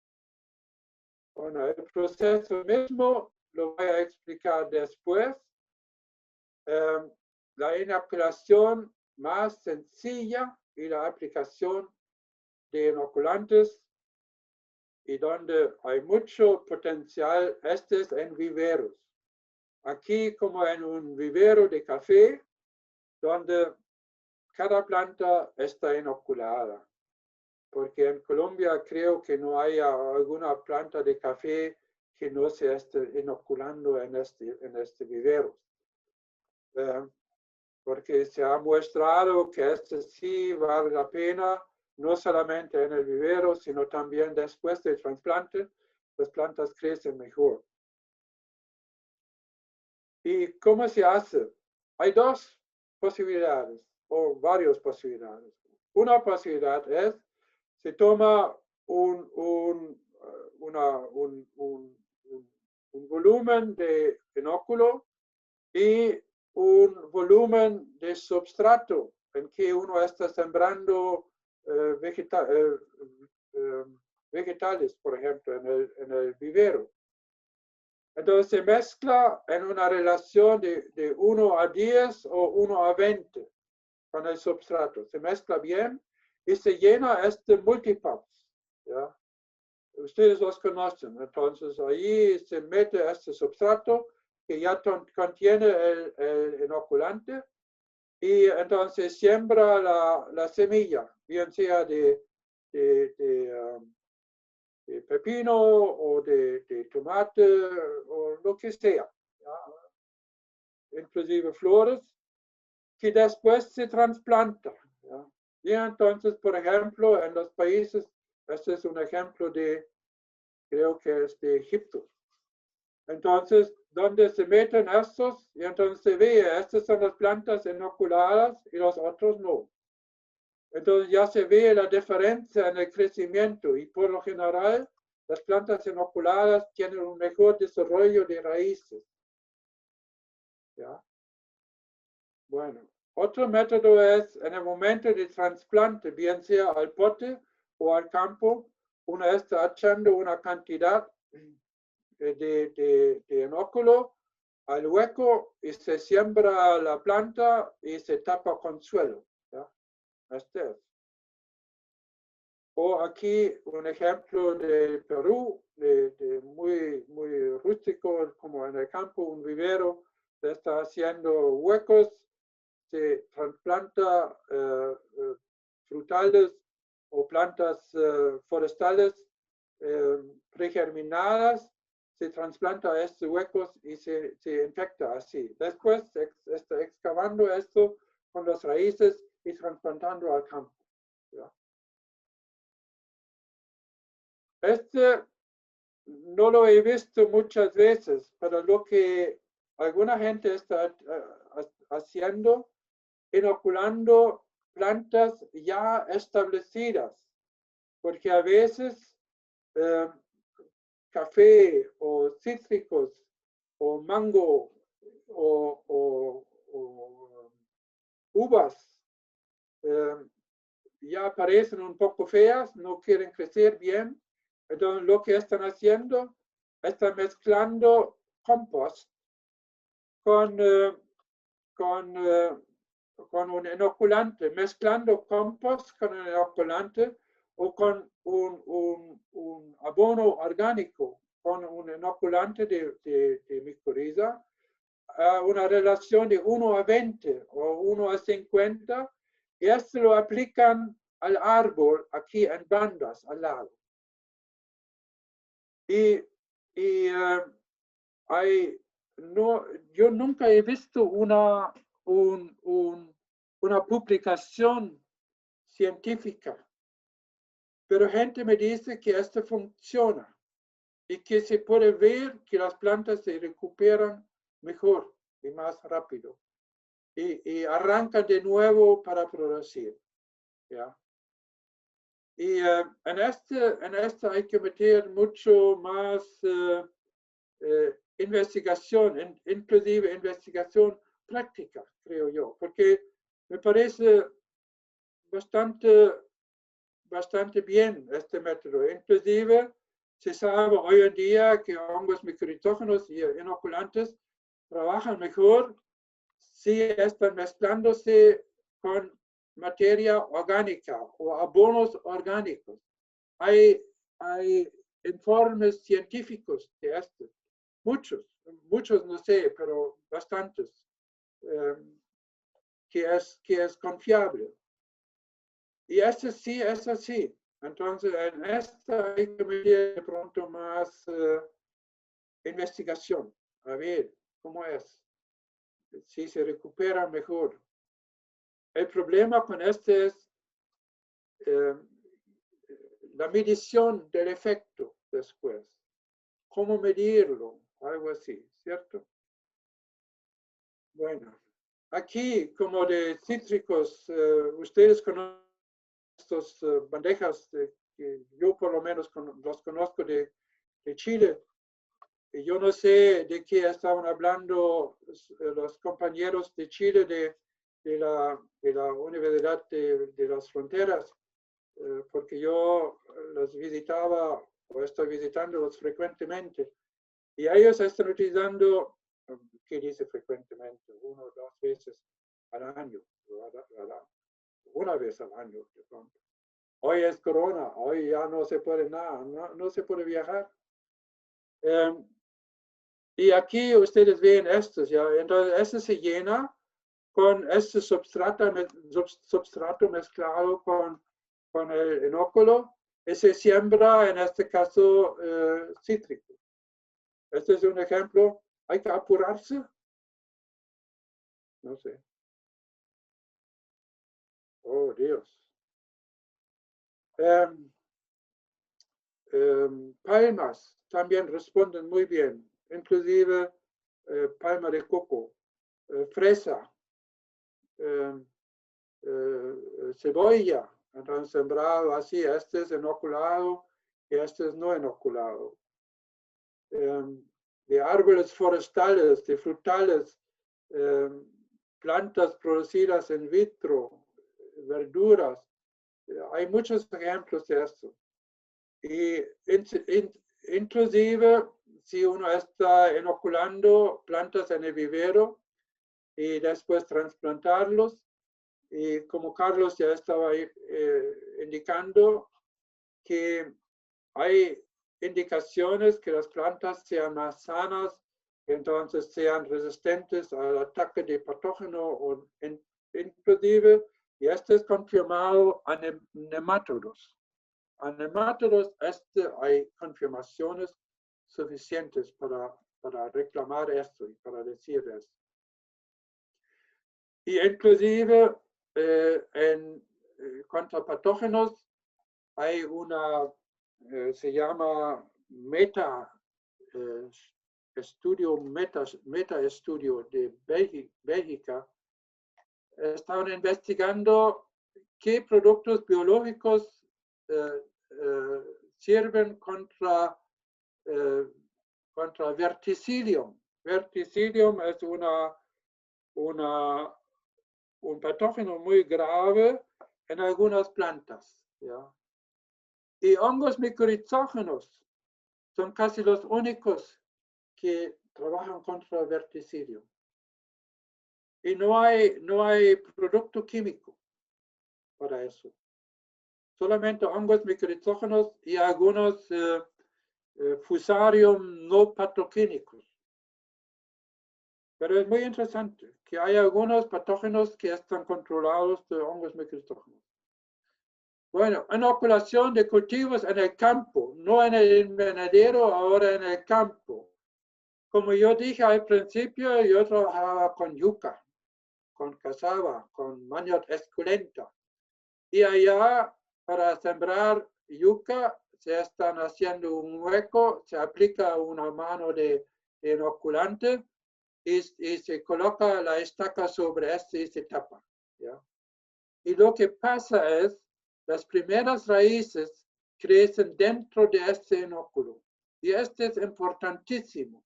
Bueno, el proceso mismo lo voy a explicar después. La inoculación más sencilla y la aplicación de inoculantes y donde hay mucho potencial, este es en viveros. Aquí como en un vivero de café, donde cada planta está inoculada. Porque en Colombia creo que no hay alguna planta de café que no se esté inoculando en este vivero. Porque se ha mostrado que este sí vale la pena, no solamente en el vivero, sino también después del trasplante, las plantas crecen mejor. ¿Y cómo se hace? Hay 2 posibilidades, o varias posibilidades. Una posibilidad es, se toma un volumen de inóculo y un volumen de substrato en que uno está sembrando vegetales, por ejemplo, en el vivero. Entonces se mezcla en una relación de 1 a 10 o 1 a 20 con el substrato. Se mezcla bien y se llena este multipaps, ¿ya? Ustedes los conocen. Entonces ahí se mete este substrato que ya contiene el inoculante y entonces siembra la semilla, bien sea de pepino o de tomate o lo que sea, ¿ya? Inclusive flores, que después se trasplanta, ¿ya? Y entonces, por ejemplo, en los países, este es un ejemplo creo que es de Egipto. Entonces, donde se meten estos, y entonces se ve, estas son las plantas inoculadas y los otros no. Entonces ya se ve la diferencia en el crecimiento y por lo general las plantas inoculadas tienen un mejor desarrollo de raíces. ¿Ya? Bueno, otro método es en el momento de trasplante, bien sea al pote o al campo, uno está echando una cantidad de inóculo al hueco y se siembra la planta y se tapa con suelo. ¿Ya? Este es. O aquí un ejemplo de Perú, muy rústico, como en el campo, un vivero, se está haciendo huecos, se trasplanta frutales o plantas forestales pregerminadas, se trasplanta a estos huecos y se infecta así. Después está excavando esto con las raíces y trasplantando al campo. ¿Ya? Este no lo he visto muchas veces, pero lo que alguna gente está haciendo, inoculando plantas ya establecidas, porque a veces café o cítricos o mango o uvas ya aparecen un poco feas, no quieren crecer bien. Entonces lo que están haciendo, están mezclando compost con un inoculante, mezclando compost con un inoculante o con un abono orgánico, con un inoculante de micorriza, una relación de 1 a 20 o 1 a 50, y esto lo aplican al árbol aquí en bandas al lado. Yo nunca he visto una publicación científica, pero gente me dice que esto funciona y que se puede ver que las plantas se recuperan mejor y más rápido y arrancan de nuevo para producir. ¿Ya? Y en este hay que meter mucho más investigación, inclusive investigación práctica, creo yo, porque me parece bastante bien este método. Inclusive se sabe hoy en día que hongos micoritógenos y inoculantes trabajan mejor si están mezclándose con materia orgánica o abonos orgánicos. Hay informes científicos de esto, muchos no sé, pero bastantes, que es confiable. Y este sí es así. Entonces, en esta hay que meter de pronto más investigación, a ver cómo es, si se recupera mejor. El problema con este es la medición del efecto después. ¿Cómo medirlo? Algo así, ¿cierto? Bueno, aquí como de cítricos, ustedes conocen estas bandejas que yo por lo menos los conozco de Chile. Y yo no sé de qué estaban hablando los compañeros de Chile de la Universidad de las Fronteras, porque yo los visitaba o estoy visitándolos frecuentemente. Y ellos están utilizando, ¿qué dice frecuentemente? 1 o 2 veces al año, una vez al año de pronto. Hoy es corona, hoy ya no se puede nada, no se puede viajar. Y aquí ustedes ven estos, ¿ya? Entonces, este se llena con este substrato mezclado con el inóculo y se siembra, en este caso, cítrico. Este es un ejemplo. ¿Hay que apurarse? No sé. Oh, Dios. Palmas también responden muy bien, inclusive palma de coco, fresa, cebolla, entonces sembrado así, este es inoculado y este es no inoculado. De árboles forestales, de frutales, plantas producidas in vitro, verduras, hay muchos ejemplos de esto. Y inclusive si uno está inoculando plantas en el vivero y después trasplantarlos, y como Carlos ya estaba indicando, que hay indicaciones que las plantas sean más sanas, entonces sean resistentes al ataque de patógeno o inclusive, y esto es confirmado a nemátodos. A nemátodos hay confirmaciones suficientes para reclamar esto y para decir esto. Y inclusive en cuanto a patógenos, hay una, se llama meta estudio de Bélgica. Estaban investigando qué productos biológicos sirven contra verticillium. Verticillium es un patógeno muy grave en algunas plantas, ¿ya? Y hongos micorrizógenos son casi los únicos que trabajan contra verticillium. Y no hay producto químico para eso. Solamente hongos micorrizógenos y algunos fusarium no patoquínicos. Pero es muy interesante que hay algunos patógenos que están controlados de hongos micorrizógenos. Bueno, inoculación de cultivos en el campo, no en el invernadero, ahora en el campo. Como yo dije al principio, yo trabajaba con yuca, con cassava, con manioc esculenta. Y allá, para sembrar yuca, se están haciendo un hueco, se aplica una mano de inoculante y se coloca la estaca sobre este y se tapa, ¿ya? Y lo que pasa es, las primeras raíces crecen dentro de este inóculo. Y este es importantísimo.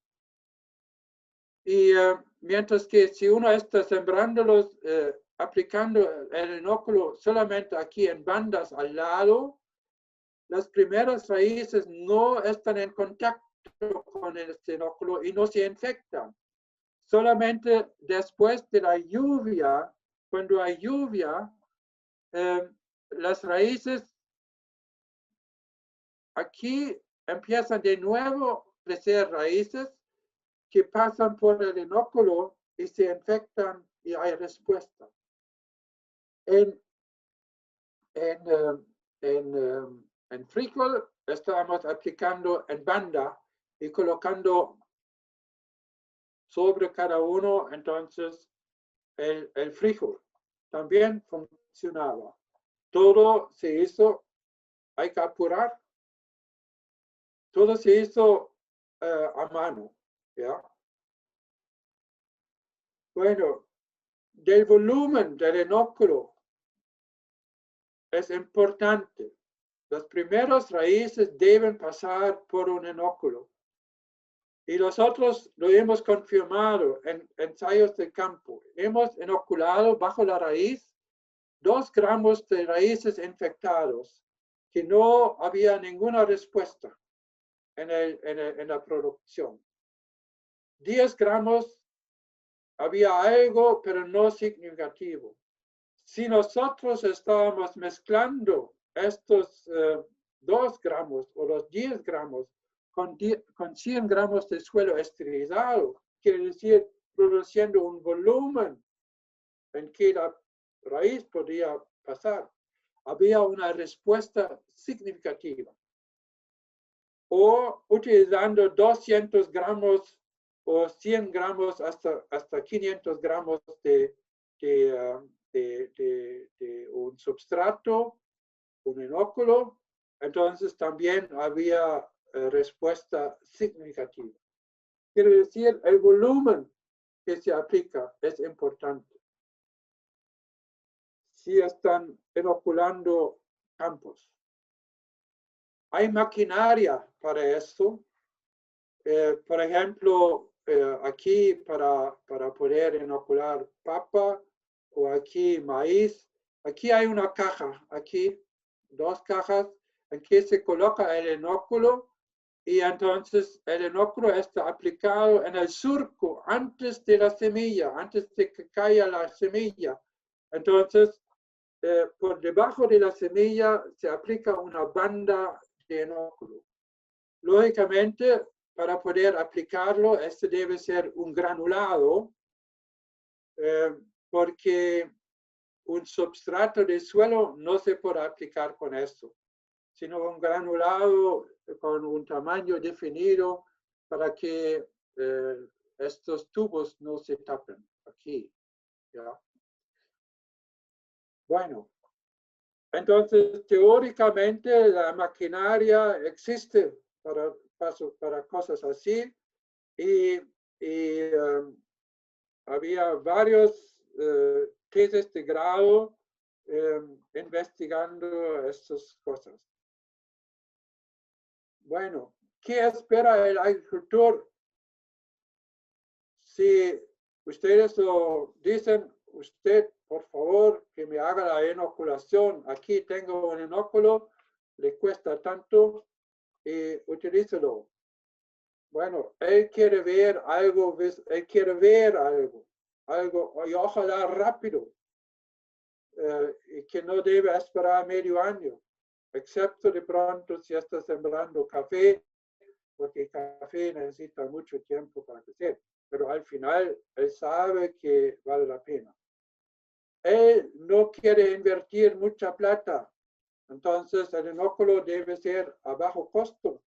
Y mientras que si uno está sembrándolos, aplicando el inóculo solamente aquí en bandas al lado, las primeras raíces no están en contacto con este inóculo y no se infectan. Solamente después de la lluvia, cuando hay lluvia, las raíces aquí empiezan de nuevo a crecer raíces que pasan por el inóculo y se infectan y hay respuesta. En frijol estamos aplicando en banda y colocando sobre cada uno entonces el frijol. También funcionaba. Todo se hizo, hay que apurar, todo se hizo a mano, ¿ya? Bueno, del volumen del inóculo es importante. Las primeras raíces deben pasar por un inóculo. Y nosotros lo hemos confirmado en ensayos de campo. Hemos inoculado bajo la raíz 2 gramos de raíces infectados que no había ninguna respuesta en la producción. 10 gramos había algo, pero no significativo. Si nosotros estábamos mezclando estos 2 gramos o los 10 gramos con 100 gramos de suelo esterilizado, quiere decir produciendo un volumen en que la raíz podía pasar, había una respuesta significativa. O utilizando 200 gramos o 100 gramos hasta 500 gramos de un substrato, un inóculo, entonces también había respuesta significativa. Quiere decir, el volumen que se aplica es importante. Si están inoculando campos. Hay maquinaria para esto. Por ejemplo, aquí para poder inocular papa o aquí maíz. Aquí hay una caja, aquí 2 cajas en que se coloca el inóculo y entonces el inóculo está aplicado en el surco antes de la semilla, antes de que caiga la semilla. Entonces, por debajo de la semilla se aplica una banda de inóculo. Lógicamente, para poder aplicarlo, este debe ser un granulado, porque un substrato de suelo no se puede aplicar con esto, sino un granulado con un tamaño definido para que estos tubos no se tapen aquí. ¿Ya? Bueno, entonces teóricamente la maquinaria existe para cosas así y había varios tesis de grado investigando estas cosas. Bueno, ¿qué espera el agricultor? Si ustedes lo dicen, usted, por favor, que me haga la inoculación. Aquí tengo un inóculo, le cuesta tanto y utilícelo. Bueno, él quiere ver algo, algo y ojalá rápido, y que no debe esperar medio año, excepto de pronto si está sembrando café, porque el café necesita mucho tiempo para crecer, pero al final él sabe que vale la pena. Él no quiere invertir mucha plata, entonces el inóculo debe ser a bajo costo.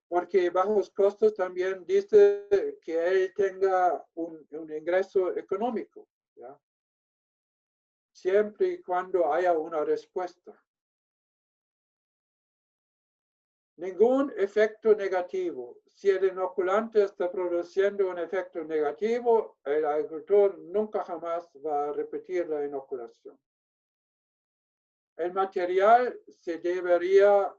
Porque bajos costos también dice que él tenga un ingreso económico, ¿ya? Siempre y cuando haya una respuesta. Ningún efecto negativo. Si el inoculante está produciendo un efecto negativo, el agricultor nunca jamás va a repetir la inoculación. El material se debería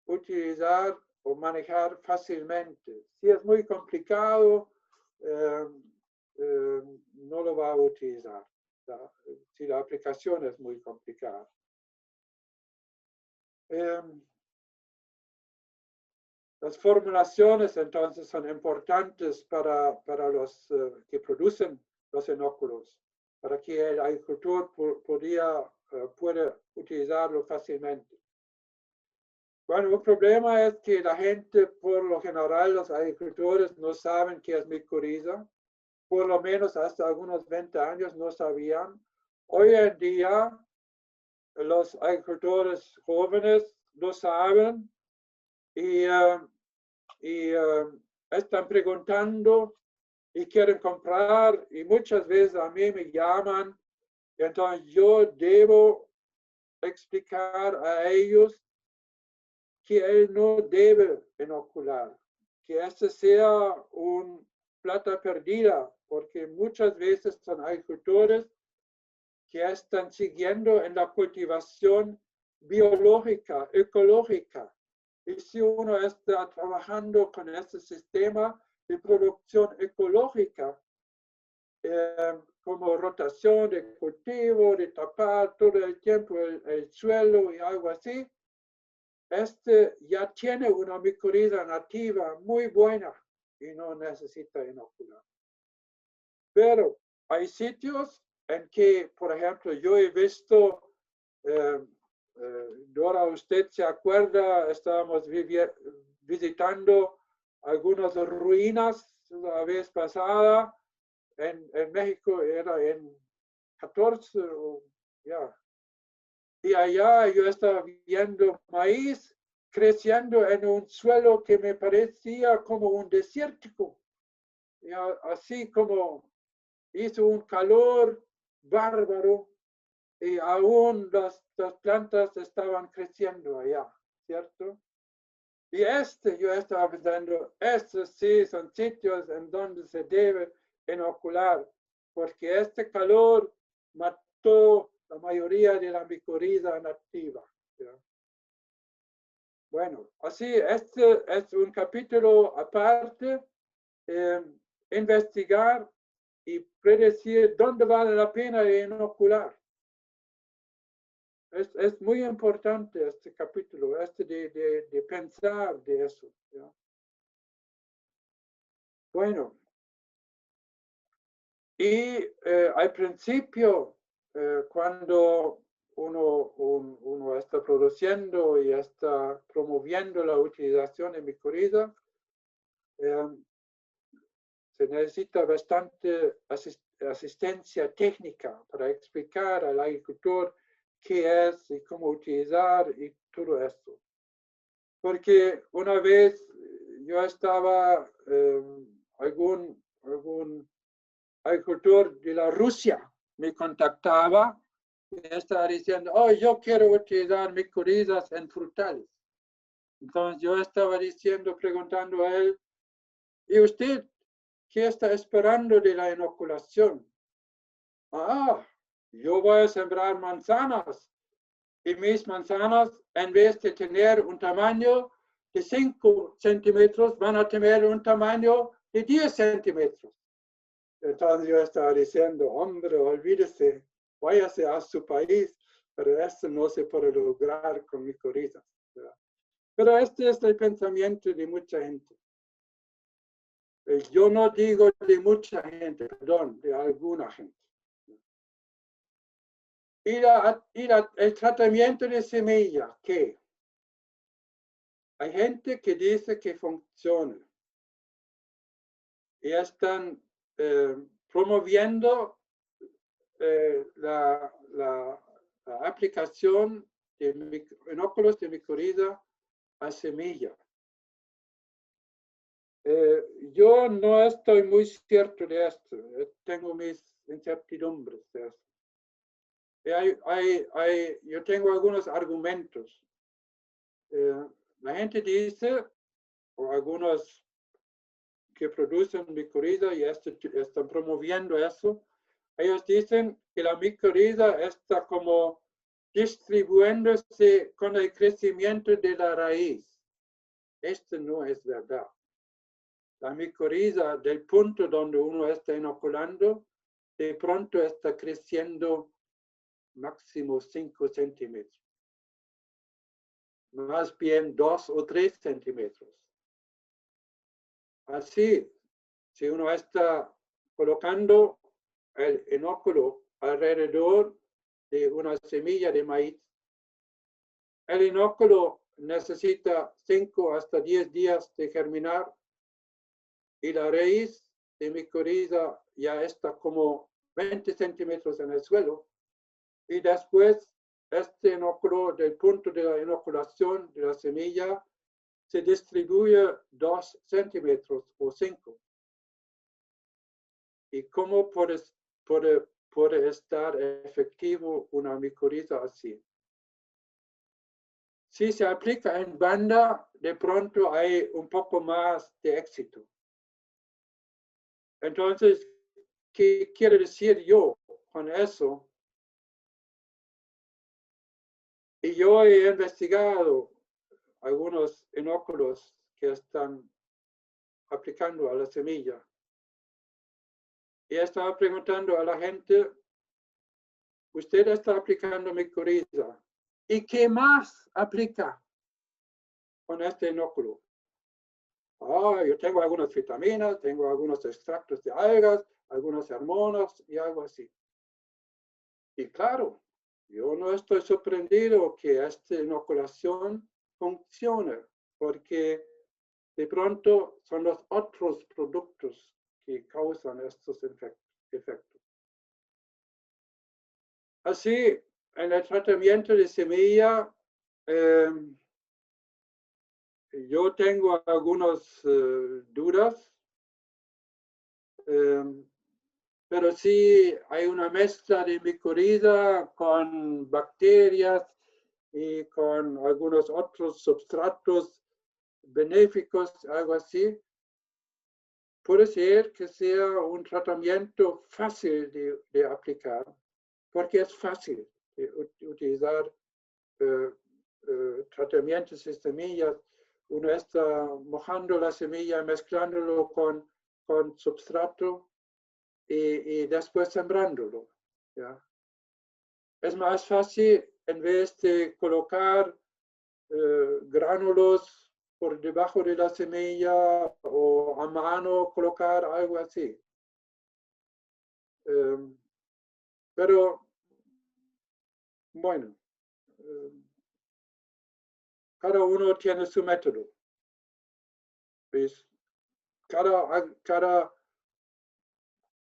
utilizar o manejar fácilmente. Si es muy complicado, no lo va a utilizar, si la aplicación es muy complicada. Las formulaciones entonces son importantes para los que producen los inóculos, para que el agricultor pueda utilizarlo fácilmente. Bueno, el problema es que la gente, por lo general, los agricultores no saben qué es micoriza. Por lo menos hasta algunos 20 años no sabían. Hoy en día, los agricultores jóvenes lo saben y están preguntando y quieren comprar y muchas veces a mí me llaman. Y entonces yo debo explicar a ellos que él no debe inocular, que este sea una plata perdida, porque muchas veces son agricultores que están siguiendo en la cultivación biológica, ecológica. Y si uno está trabajando con este sistema de producción ecológica, como rotación de cultivo, de tapar todo el tiempo el suelo y algo así, este ya tiene una micoriza nativa muy buena y no necesita inocular. Pero hay sitios en que, por ejemplo, yo he visto, Dora, usted se acuerda, estábamos visitando algunas ruinas la vez pasada en México, era en 14, ya. Y allá yo estaba viendo maíz creciendo en un suelo que me parecía como un desértico. Y así como hizo un calor bárbaro y aún las plantas estaban creciendo allá, ¿cierto? Y yo estaba pensando, estos sí son sitios en donde se debe inocular, porque este calor mató la mayoría de la micoriza nativa. ¿Ya? Bueno, así, este es un capítulo aparte, investigar y predecir dónde vale la pena inocular. Es muy importante este capítulo, de pensar de eso. ¿Ya? Bueno, y al principio, cuando uno está produciendo y está promoviendo la utilización de micoriza, se necesita bastante asistencia técnica para explicar al agricultor qué es y cómo utilizar y todo esto. Porque una vez yo estaba, algún agricultor de la Rusia me contactaba y estaba diciendo, oh, yo quiero utilizar micorizas en frutales. Entonces yo estaba diciendo, preguntando a él, ¿y usted qué está esperando de la inoculación? Ah, yo voy a sembrar manzanas y mis manzanas, en vez de tener un tamaño de 5 centímetros, van a tener un tamaño de 10 centímetros. Entonces yo estaba diciendo, hombre, olvídese, váyase a su país, pero esto no se puede lograr con micorizas. Pero este es el pensamiento de mucha gente. Yo no digo de mucha gente, perdón, de alguna gente. Y el tratamiento de semilla, ¿qué? Hay gente que dice que funciona. Y están promoviendo la aplicación de inóculos de micoriza a semilla. Yo no estoy muy cierto de esto. Tengo mis incertidumbres de esto. Yo tengo algunos argumentos. La gente dice, o algunos que producen micoriza y están promoviendo eso, ellos dicen que la micoriza está como distribuyéndose con el crecimiento de la raíz. Esto no es verdad. La micoriza, del punto donde uno está inoculando, de pronto está creciendo máximo 5 centímetros. Más bien 2 o 3 centímetros. Así, si uno está colocando el inóculo alrededor de una semilla de maíz, el inóculo necesita 5 hasta 10 días de germinar y la raíz de micoriza ya está como 20 centímetros en el suelo. Y después, este inóculo, del punto de la inoculación de la semilla, se distribuye 2 centímetros o 5. ¿Y cómo puede estar efectivo una micoriza así? Si se aplica en banda, de pronto hay un poco más de éxito. Entonces, ¿qué quiero decir yo con eso? Y yo he investigado algunos inóculos que están aplicando a la semilla. Y estaba preguntando a la gente, ¿usted está aplicando micoriza? ¿Y qué más aplica? con este inóculo. Yo tengo algunas vitaminas, tengo algunos extractos de algas, algunas hormonas y algo así. Y claro, yo no estoy sorprendido que esta inoculación funcione, porque de pronto son los otros productos que causan estos efectos. Así, en el tratamiento de semilla, yo tengo algunas dudas, pero sí hay una mezcla de micorriza con bacterias y con algunos otros substratos benéficos, algo así. Puede ser que sea un tratamiento fácil de aplicar, porque es fácil de utilizar tratamientos de semillas. Uno está mojando la semilla, mezclándolo con substrato y después sembrándolo. ¿Ya? Es más fácil, en vez de colocar gránulos por debajo de la semilla o a mano colocar algo así. Pero, bueno, cada uno tiene su método. ¿Ves? Cada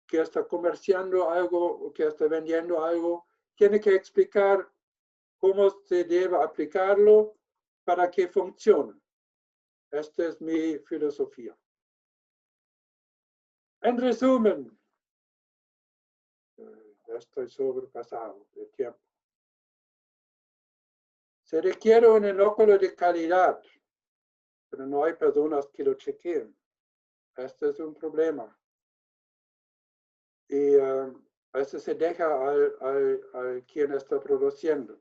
que está comerciando algo o que está vendiendo algo, tiene que explicar cómo se debe aplicarlo para que funcione. Esta es mi filosofía. En resumen, estoy sobrepasado de tiempo. Se requiere un inóculo de calidad, pero no hay personas que lo chequeen. Este es un problema. Y a veces se deja al quien está produciendo.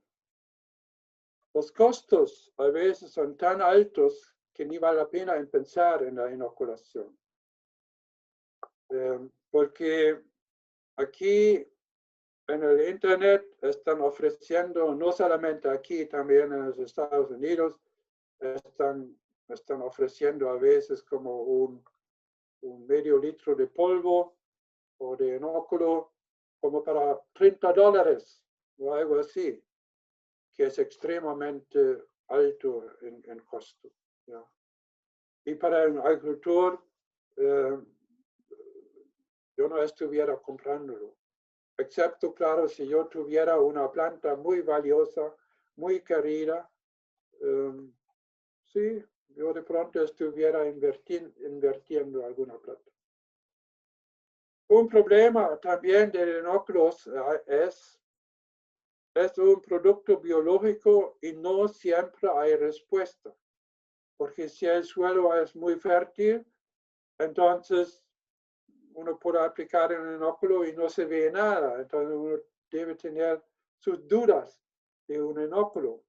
Los costos a veces son tan altos que ni vale la pena en pensar en la inoculación. Porque aquí en el Internet están ofreciendo, no solamente aquí, también en los Estados Unidos, están ofreciendo a veces como un medio litro de polvo o de inóculo como para $30 o algo así, que es extremadamente alto en costo. ¿Ya? Y para un agricultor, yo no estuviera comprándolo, excepto, claro, si yo tuviera una planta muy valiosa, muy querida, sí, yo de pronto estuviera invirtiendo alguna plata. Un problema también de inóculos es un producto biológico y no siempre hay respuesta. Porque si el suelo es muy fértil, entonces uno puede aplicar un inóculo y no se ve nada. Entonces uno debe tener sus dudas de un inóculo.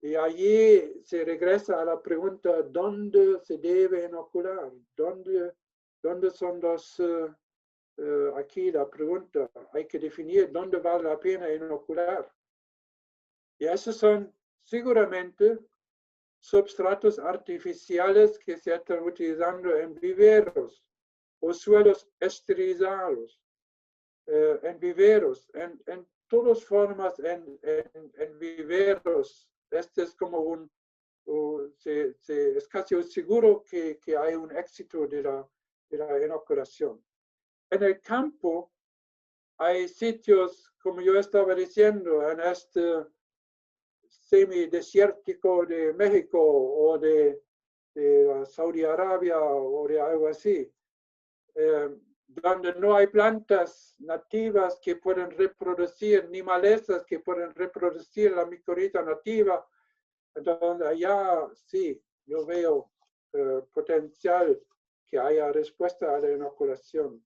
Y allí se regresa a la pregunta, ¿dónde se debe inocular? ¿Dónde son los... aquí la pregunta, hay que definir dónde vale la pena inocular. Y esos son seguramente substratos artificiales que se están utilizando en viveros o suelos esterilizados, en viveros, en todas formas en viveros. Este es como es casi seguro que hay un éxito de la inoculación. En el campo hay sitios, como yo estaba diciendo, en este semidesértico de México o de Saudi Arabia o de algo así, donde no hay plantas nativas que pueden reproducir, ni malezas que pueden reproducir la micorriza nativa. Entonces allá sí, yo veo potencial que haya respuesta a la inoculación.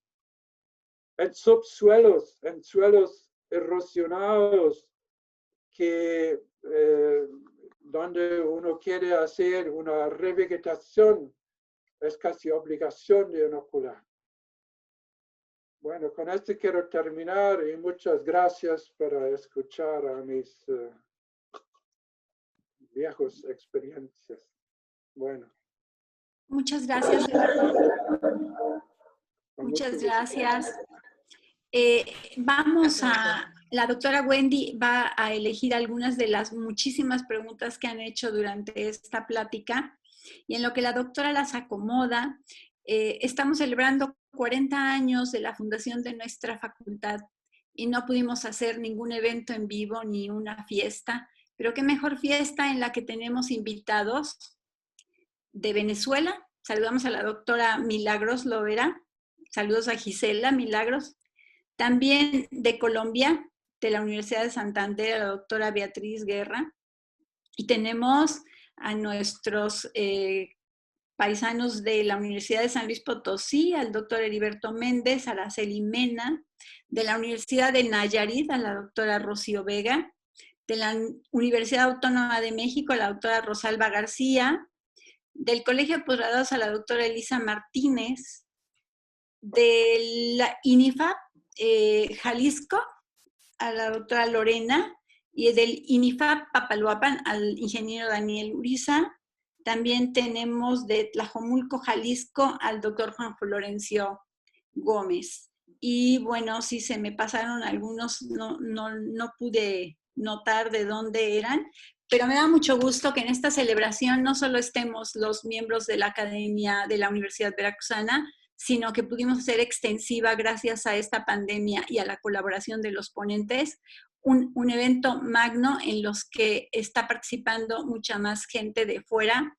En subsuelos, en suelos erosionados, que donde uno quiere hacer una revegetación, es casi obligación de inocular. Bueno, con esto quiero terminar y muchas gracias por escuchar a mis viejos experiencias. Bueno. Muchas gracias. Muchas gracias. La doctora Wendy va a elegir algunas de las muchísimas preguntas que han hecho durante esta plática y en lo que la doctora las acomoda, estamos celebrando 40 años de la fundación de nuestra facultad y no pudimos hacer ningún evento en vivo ni una fiesta, pero qué mejor fiesta en la que tenemos invitados de Venezuela. Saludamos a la doctora Milagros Lovera. Saludos a Gisela Milagros. También de Colombia, de la Universidad de Santander, la doctora Beatriz Guerra. Y tenemos a nuestros paisanos de la Universidad de San Luis Potosí, al doctor Heriberto Méndez, Araceli Mena, de la Universidad de Nayarit, a la doctora Rocío Vega, de la Universidad Autónoma de México, a la doctora Rosalba García, del Colegio de Posgraduados a la doctora Elisa Martínez, de la INIFAP Jalisco a la doctora Lorena y del INIFAP Papaloapan al ingeniero Daniel Uriza. También tenemos de Tlajomulco, Jalisco al doctor Juan Florencio Gómez. Y bueno, si se me pasaron algunos, no pude notar de dónde eran, pero me da mucho gusto que en esta celebración no solo estemos los miembros de la Academia de la Universidad Veracruzana, sino que pudimos hacer extensiva, gracias a esta pandemia y a la colaboración de los ponentes, un evento magno en los que está participando mucha más gente de fuera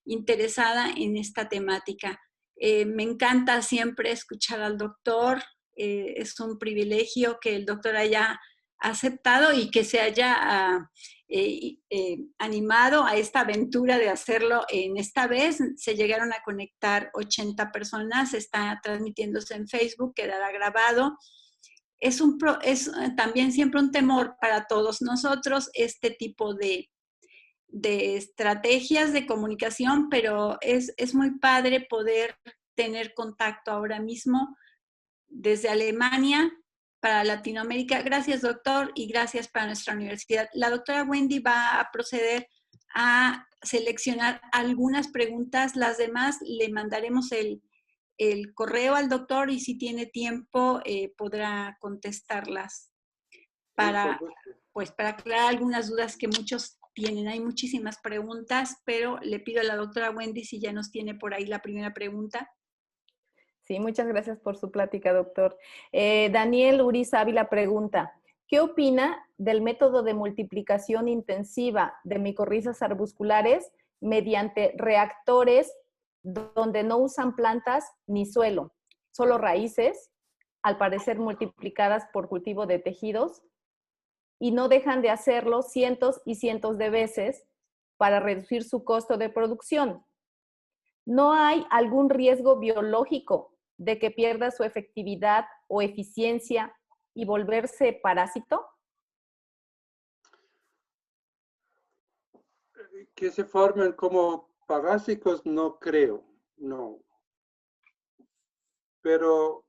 interesada en esta temática. Me encanta siempre escuchar al doctor, es un privilegio que el doctor haya aceptado y que se haya animado a esta aventura de hacerlo en esta vez. Se llegaron a conectar 80 personas, está transmitiéndose en Facebook, quedará grabado. Es también siempre un temor para todos nosotros este tipo de estrategias de comunicación, pero es muy padre poder tener contacto ahora mismo desde Alemania para Latinoamérica. Gracias, doctor, y gracias para nuestra universidad. La doctora Wendy va a proceder a seleccionar algunas preguntas. Las demás le mandaremos el correo al doctor y si tiene tiempo podrá contestarlas para aclarar algunas dudas que muchos tienen. Hay muchísimas preguntas, pero le pido a la doctora Wendy si ya nos tiene por ahí la primera pregunta. Sí, muchas gracias por su plática, doctor. Daniel Uriza Ávila pregunta, ¿qué opina del método de multiplicación intensiva de micorrizas arbusculares mediante reactores donde no usan plantas ni suelo, solo raíces, al parecer multiplicadas por cultivo de tejidos, y no dejan de hacerlo cientos y cientos de veces para reducir su costo de producción? ¿No hay algún riesgo biológico de que pierda su efectividad o eficiencia y volverse parásito? Que se formen como parásitos no creo, no. Pero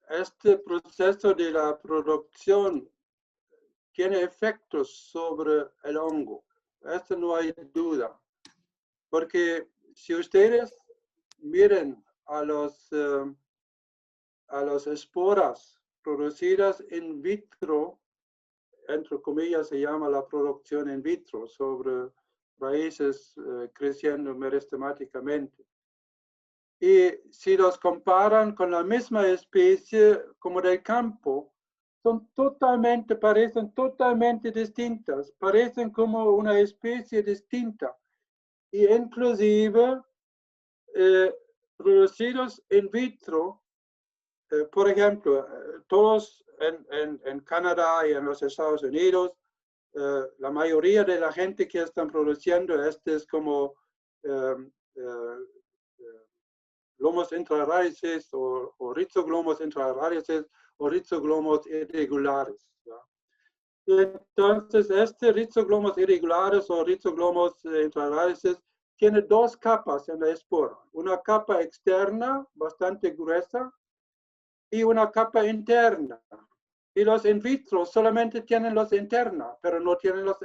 este proceso de la producción tiene efectos sobre el hongo. Esto no hay duda. Porque si ustedes miren a los esporas producidas in vitro, entre comillas se llama la producción in vitro, sobre raíces creciendo meristemáticamente. Y si los comparan con la misma especie como del campo, parecen totalmente distintas, parecen como una especie distinta. Y inclusive producidos in vitro, por ejemplo, todos en Canadá y en los Estados Unidos, la mayoría de la gente que están produciendo es como glomos intrarraíces o rizoglomos intrarraíces o rizoglomos irregulares. ¿Ya? Y entonces, rizoglomos irregulares o rizoglomos intrarraíces tiene dos capas en la espora. Una capa externa, bastante gruesa, y una capa interna. Y los in vitro solamente tienen los interna, pero no tienen la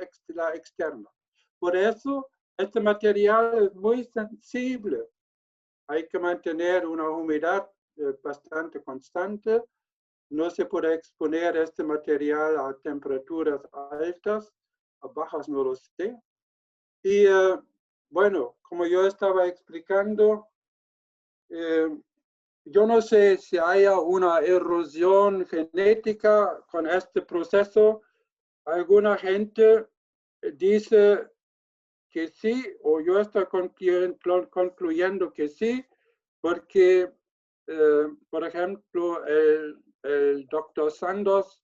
externa. Por eso este material es muy sensible. Hay que mantener una humedad bastante constante. No se puede exponer este material a temperaturas altas, a bajas no lo sé. Y bueno, como yo estaba explicando, yo no sé si haya una erosión genética con este proceso. Alguna gente dice que sí, o yo estoy concluyendo que sí, porque, por ejemplo, el doctor Sandoz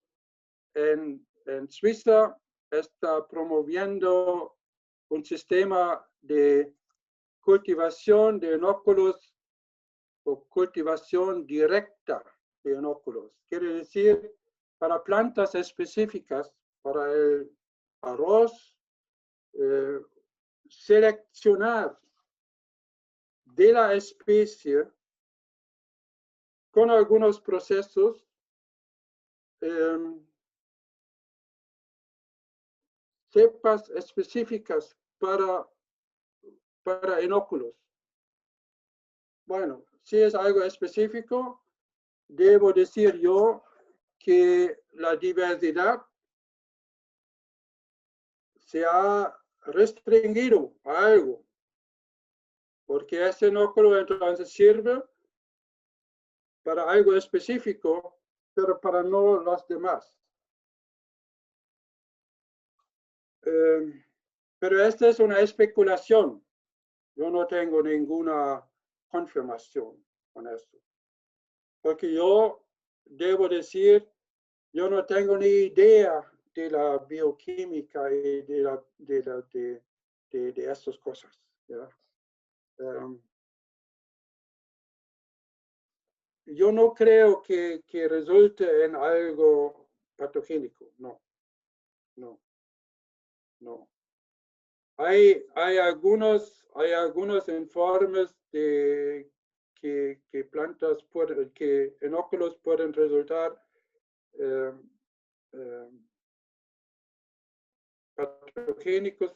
en Suiza está promoviendo un sistema de cultivación de inóculos o cultivación directa de inóculos. Quiere decir, para plantas específicas, para el arroz, seleccionar de la especie con algunos procesos cepas específicas para inóculos. Bueno, si es algo específico, debo decir yo que la diversidad se ha restringido a algo, porque ese inóculo entonces sirve para algo específico, pero para no los demás. Pero esta es una especulación. Yo no tengo ninguna confirmación con esto. Porque yo debo decir, yo no tengo ni idea de la bioquímica y de estas cosas. ¿Ya? Yo no creo que resulte en algo patogénico. No, no, no. Hay algunos informes de que plantas pueden, que inóculos pueden resultar patogénicos,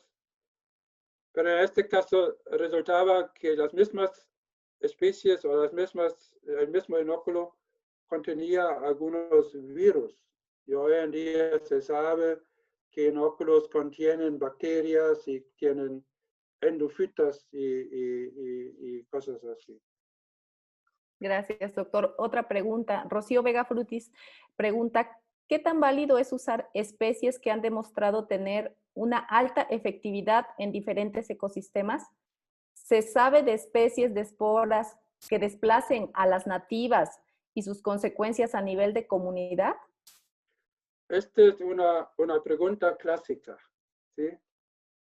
pero en este caso resultaba que las mismas especies o el mismo inóculo contenía algunos virus. Y hoy en día se sabe que inóculos contienen bacterias y tienen endofitas y cosas así. Gracias, doctor. Otra pregunta. Rocío Vega Frutis pregunta, ¿qué tan válido es usar especies que han demostrado tener una alta efectividad en diferentes ecosistemas? ¿Se sabe de especies de esporas que desplacen a las nativas y sus consecuencias a nivel de comunidad? Esta es una pregunta clásica, ¿sí?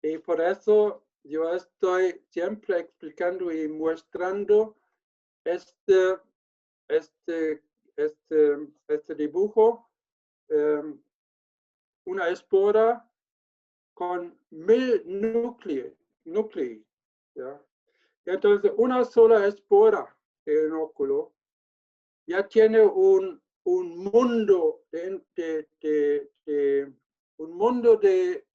Y por eso yo estoy siempre explicando y mostrando este dibujo, una espora con 1000 núclei, ¿ya? Entonces, una sola espora de inóculo ya tiene un mundo de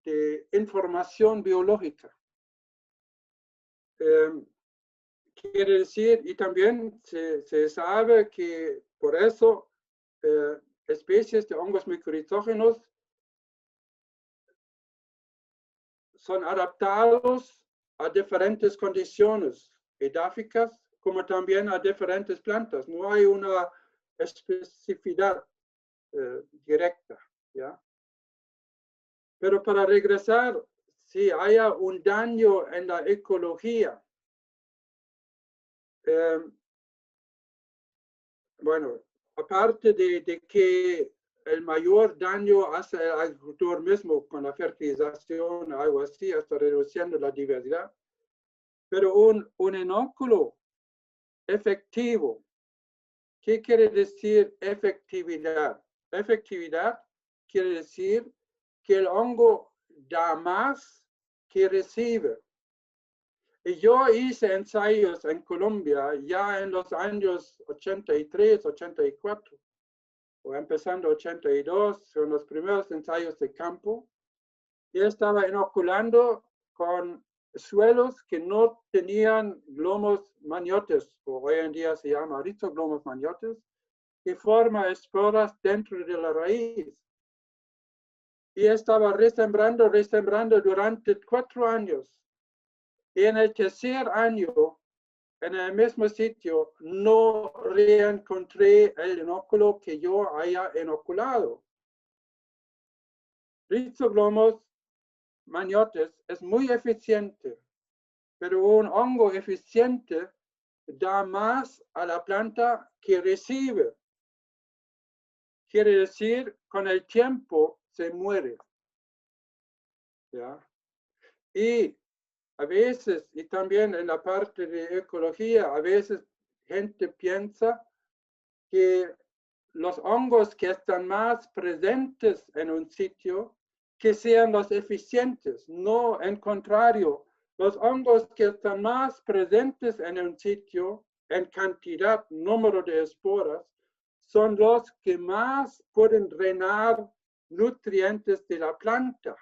información biológica. Quiere decir, y también se sabe que por eso especies de hongos micorrizógenos son adaptados a diferentes condiciones edáficas, como también a diferentes plantas. No hay una especificidad directa, ¿ya? Pero para regresar, si haya un daño en la ecología, bueno, aparte de que el mayor daño hace el agricultor mismo con la fertilización, algo así, hasta reduciendo la diversidad, pero un inóculo efectivo, ¿qué quiere decir efectividad? Efectividad quiere decir que el hongo da más que recibe. Y yo hice ensayos en Colombia ya en los años 83, 84, o empezando 82, son los primeros ensayos de campo. Y estaba inoculando con suelos que no tenían glomos maniotes, o hoy en día se llama rizoglomos maniotes, que forma esporas dentro de la raíz. Y estaba resembrando durante 4 años. Y en el tercer año, en el mismo sitio, no reencontré el inóculo que yo haya inoculado. Rizoglomos maniotes es muy eficiente, pero un hongo eficiente da más a la planta que recibe. Quiere decir, con el tiempo se muere. ¿Ya? Y a veces, y también en la parte de ecología, a veces gente piensa que los hongos que están más presentes en un sitio, que sean los eficientes. No, en contrario, los hongos que están más presentes en un sitio, en cantidad, número de esporas, son los que más pueden drenar nutrientes de la planta.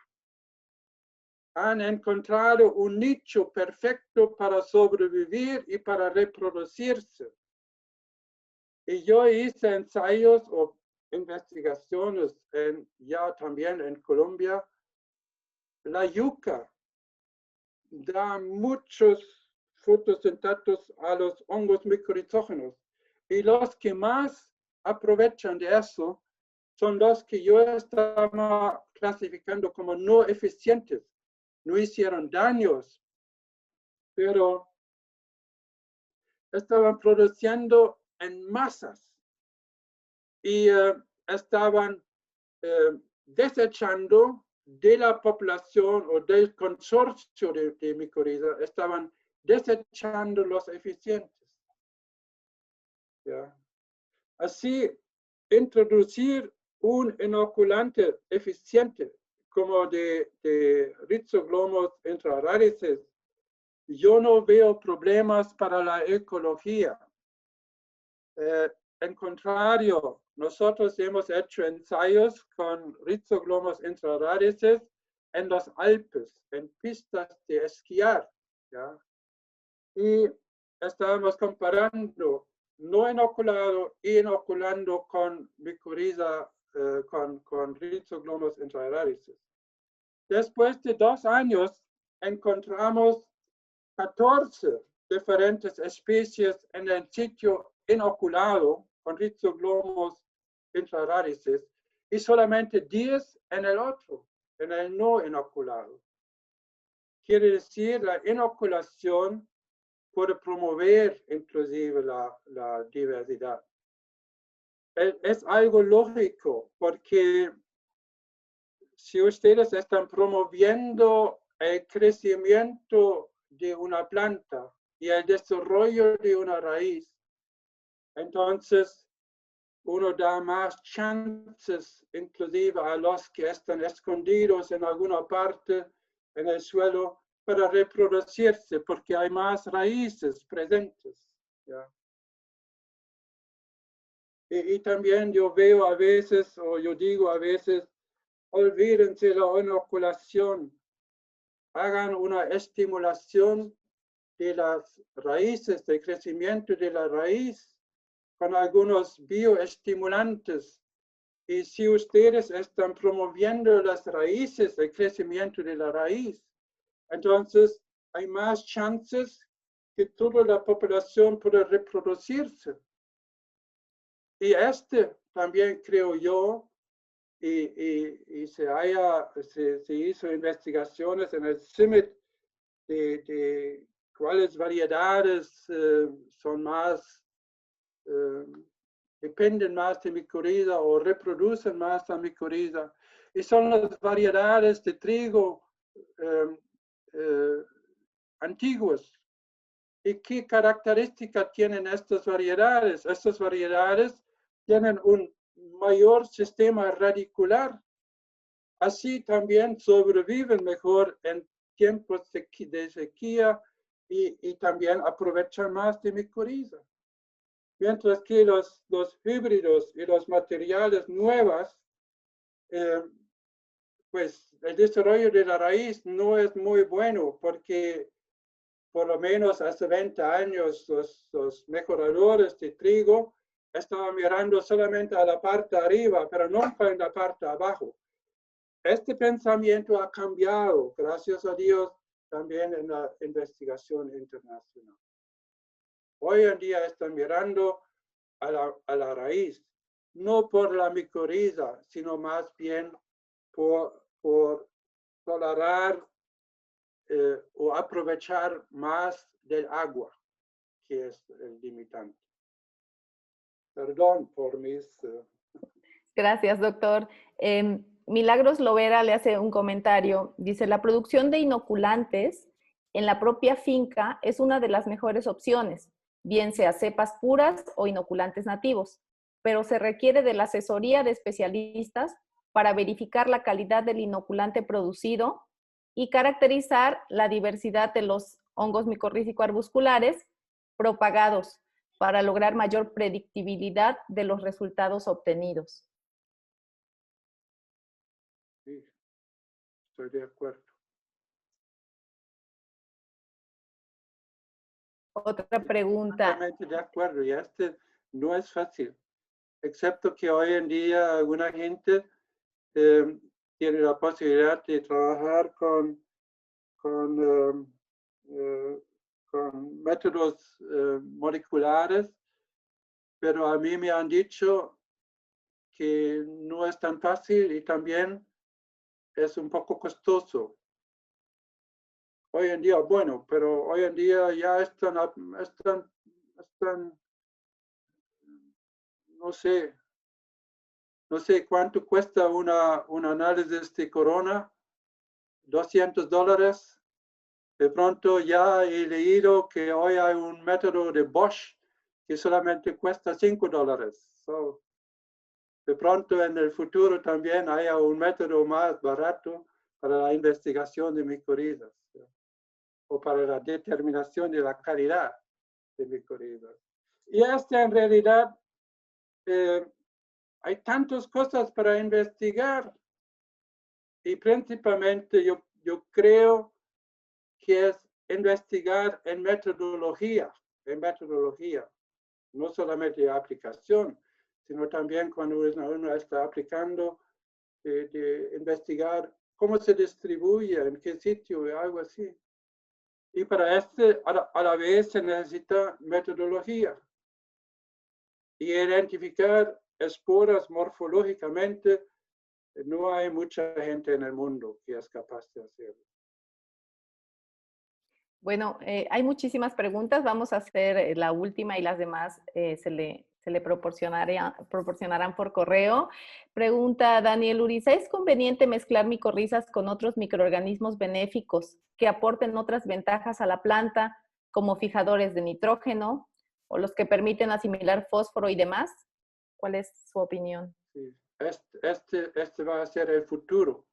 Han encontrado un nicho perfecto para sobrevivir y para reproducirse. Y yo hice ensayos o investigaciones ya también en Colombia. La yuca da muchos fotosintatos a los hongos micorrizógenos. Y los que más aprovechan de eso son los que yo estaba clasificando como no eficientes. No hicieron daños, pero estaban produciendo en masas y estaban desechando de la población o del consorcio de micorriza, estaban desechando los eficientes. ¿Ya? Así, introducir un inoculante eficiente como de rizoglomos intraradices, yo no veo problemas para la ecología. En contrario, nosotros hemos hecho ensayos con rizoglomos intraradices en los Alpes, en pistas de esquiar. ¿Ya? Y estábamos comparando no inoculado e inoculando con micorriza, con rizoglomos intraradices. Después de 2 años, encontramos 14 diferentes especies en el sitio inoculado con rizoglomos intraradices y solamente 10 en el otro, en el no inoculado. Quiere decir, la inoculación puede promover inclusive la diversidad. Es algo lógico, porque si ustedes están promoviendo el crecimiento de una planta y el desarrollo de una raíz, entonces uno da más chances inclusive a los que están escondidos en alguna parte en el suelo para reproducirse, porque hay más raíces presentes. ¿Ya? Y también yo veo a veces, o yo digo a veces, olvídense la inoculación, hagan una estimulación de las raíces, del crecimiento de la raíz, con algunos bioestimulantes. Y si ustedes están promoviendo las raíces, el crecimiento de la raíz, entonces hay más chances que toda la población pueda reproducirse. Y también creo yo, y se hizo investigaciones en el CIMMYT de cuáles variedades son más, dependen más de micorriza o reproducen más la micorriza. Y son las variedades de trigo antiguos. ¿Y qué características tienen estas variedades? Estas variedades tienen un mayor sistema radicular. Así también sobreviven mejor en tiempos de sequía y también aprovechan más de micorriza. Mientras que los híbridos y los materiales nuevos pues el desarrollo de la raíz no es muy bueno porque por lo menos hace 20 años los mejoradores de trigo estaban mirando solamente a la parte de arriba, pero nunca en la parte de abajo. Este pensamiento ha cambiado, gracias a Dios, también en la investigación internacional. Hoy en día están mirando a la raíz, no por la micorriza, sino más bien por tolerar o aprovechar más del agua, que es el limitante. Perdón por mis... Gracias, doctor. Milagros Lovera le hace un comentario. Dice, la producción de inoculantes en la propia finca es una de las mejores opciones, bien sea cepas puras o inoculantes nativos, pero se requiere de la asesoría de especialistas para verificar la calidad del inoculante producido y caracterizar la diversidad de los hongos micorrízico-arbusculares propagados para lograr mayor predictibilidad de los resultados obtenidos. Sí, estoy de acuerdo. Otra pregunta. Totalmente de acuerdo, y este no es fácil, excepto que hoy en día alguna gente tiene la posibilidad de trabajar con métodos moleculares, pero a mí me han dicho que no es tan fácil y también es un poco costoso. Hoy en día, bueno, pero hoy en día ya están no sé cuánto cuesta un análisis de corona, $200. De pronto ya he leído que hoy hay un método de Bosch que solamente cuesta $5. So, de pronto en el futuro también haya un método más barato para la investigación de micorrizas o para la determinación de la calidad de micorrizas. Y en realidad hay tantas cosas para investigar y principalmente yo creo que es investigar en metodología, no solamente aplicación, sino también cuando uno está aplicando, de investigar cómo se distribuye, en qué sitio, algo así. Y para a la vez se necesita metodología y identificar esporas morfológicamente. No hay mucha gente en el mundo que es capaz de hacerlo. Bueno, hay muchísimas preguntas. Vamos a hacer la última y las demás se le proporcionarán por correo. Pregunta Daniel Uriza, ¿es conveniente mezclar micorrizas con otros microorganismos benéficos que aporten otras ventajas a la planta, como fijadores de nitrógeno o los que permiten asimilar fósforo y demás? ¿Cuál es su opinión? Sí. Este va a ser el futuro.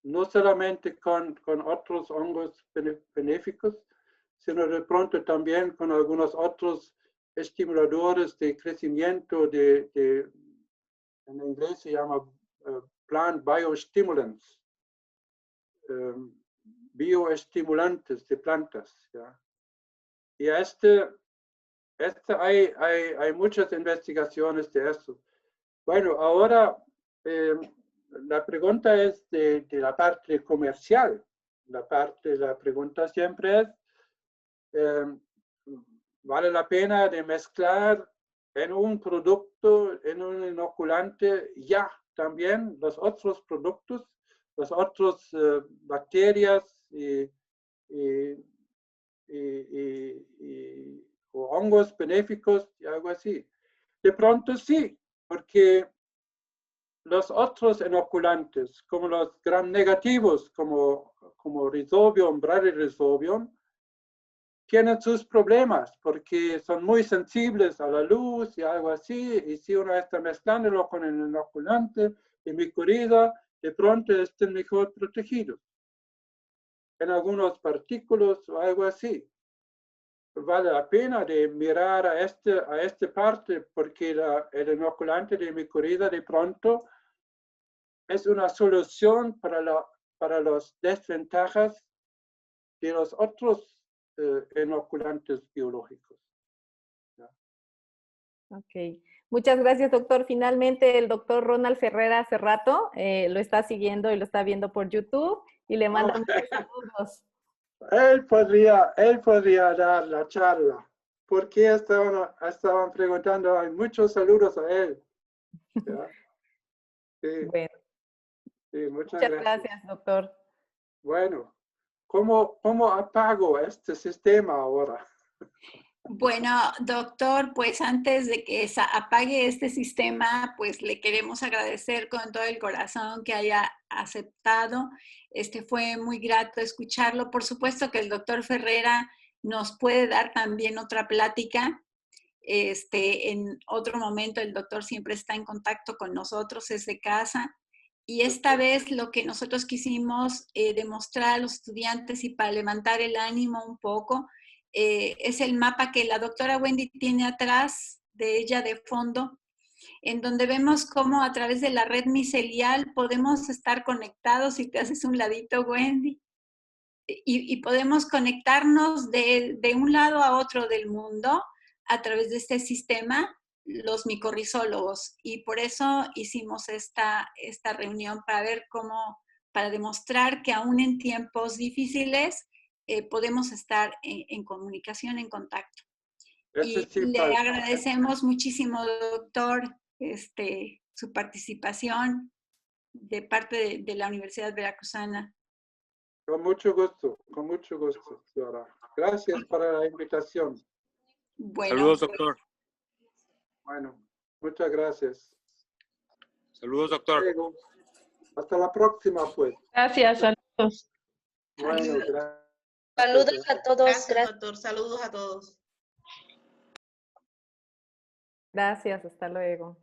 No solamente con otros hongos benéficos, sino de pronto también con algunos otros estimuladores de crecimiento en inglés se llama plant biostimulants, bioestimulantes de plantas. ¿Ya? Y hay muchas investigaciones de eso. Bueno, ahora la pregunta es de la parte comercial. La pregunta siempre es, ¿vale la pena de mezclar en un producto, en un inoculante, ya también los otros productos, las otras bacterias o hongos benéficos y algo así? De pronto sí, porque los otros inoculantes, como los gram negativos, como Rhizobium, Bradyrhizobium, tienen sus problemas porque son muy sensibles a la luz y algo así, y si uno está mezclándolo con el inoculante de micorriza, de pronto estén mejor protegidos en algunos partículas o algo así. Vale la pena de mirar a esta parte porque el inoculante de micorriza de pronto es una solución para las desventajas de los otros inoculantes biológicos. Ok, muchas gracias, doctor. Finalmente, el doctor Ronald Ferrera hace rato lo está siguiendo y lo está viendo por YouTube y le manda muchos saludos. Él podría dar la charla, porque estaban preguntando, hay muchos saludos a él. ¿Ya? Sí, Bueno, sí, muchas muchas gracias. gracias, doctor. Bueno, ¿cómo apago este sistema ahora? Bueno, doctor, pues antes de que apague este sistema, pues le queremos agradecer con todo el corazón que haya aceptado. Fue muy grato escucharlo. Por supuesto que el doctor Ferrera nos puede dar también otra plática. En otro momento el doctor siempre está en contacto con nosotros, es de casa. Y esta vez lo que nosotros quisimos demostrar a los estudiantes y para levantar el ánimo un poco, es el mapa que la doctora Wendy tiene atrás de ella de fondo, en donde vemos cómo a través de la red micelial podemos estar conectados, si te haces un ladito, Wendy, y podemos conectarnos de un lado a otro del mundo a través de este sistema, los micorrizólogos. Y por eso hicimos esta reunión para ver para demostrar que aún en tiempos difíciles podemos estar en comunicación, en contacto. Eso Y sí, le agradecemos muchísimo, doctor, su participación de parte de la Universidad Veracruzana. con mucho gusto, Flora. Gracias por la invitación. Bueno, Saludos, doctor. Bueno, muchas gracias. Saludos, doctor. Luego, hasta la próxima, pues. Gracias, saludos. Bueno, gracias. Saludos a todos. Gracias, doctor. Saludos a todos. Gracias, hasta luego.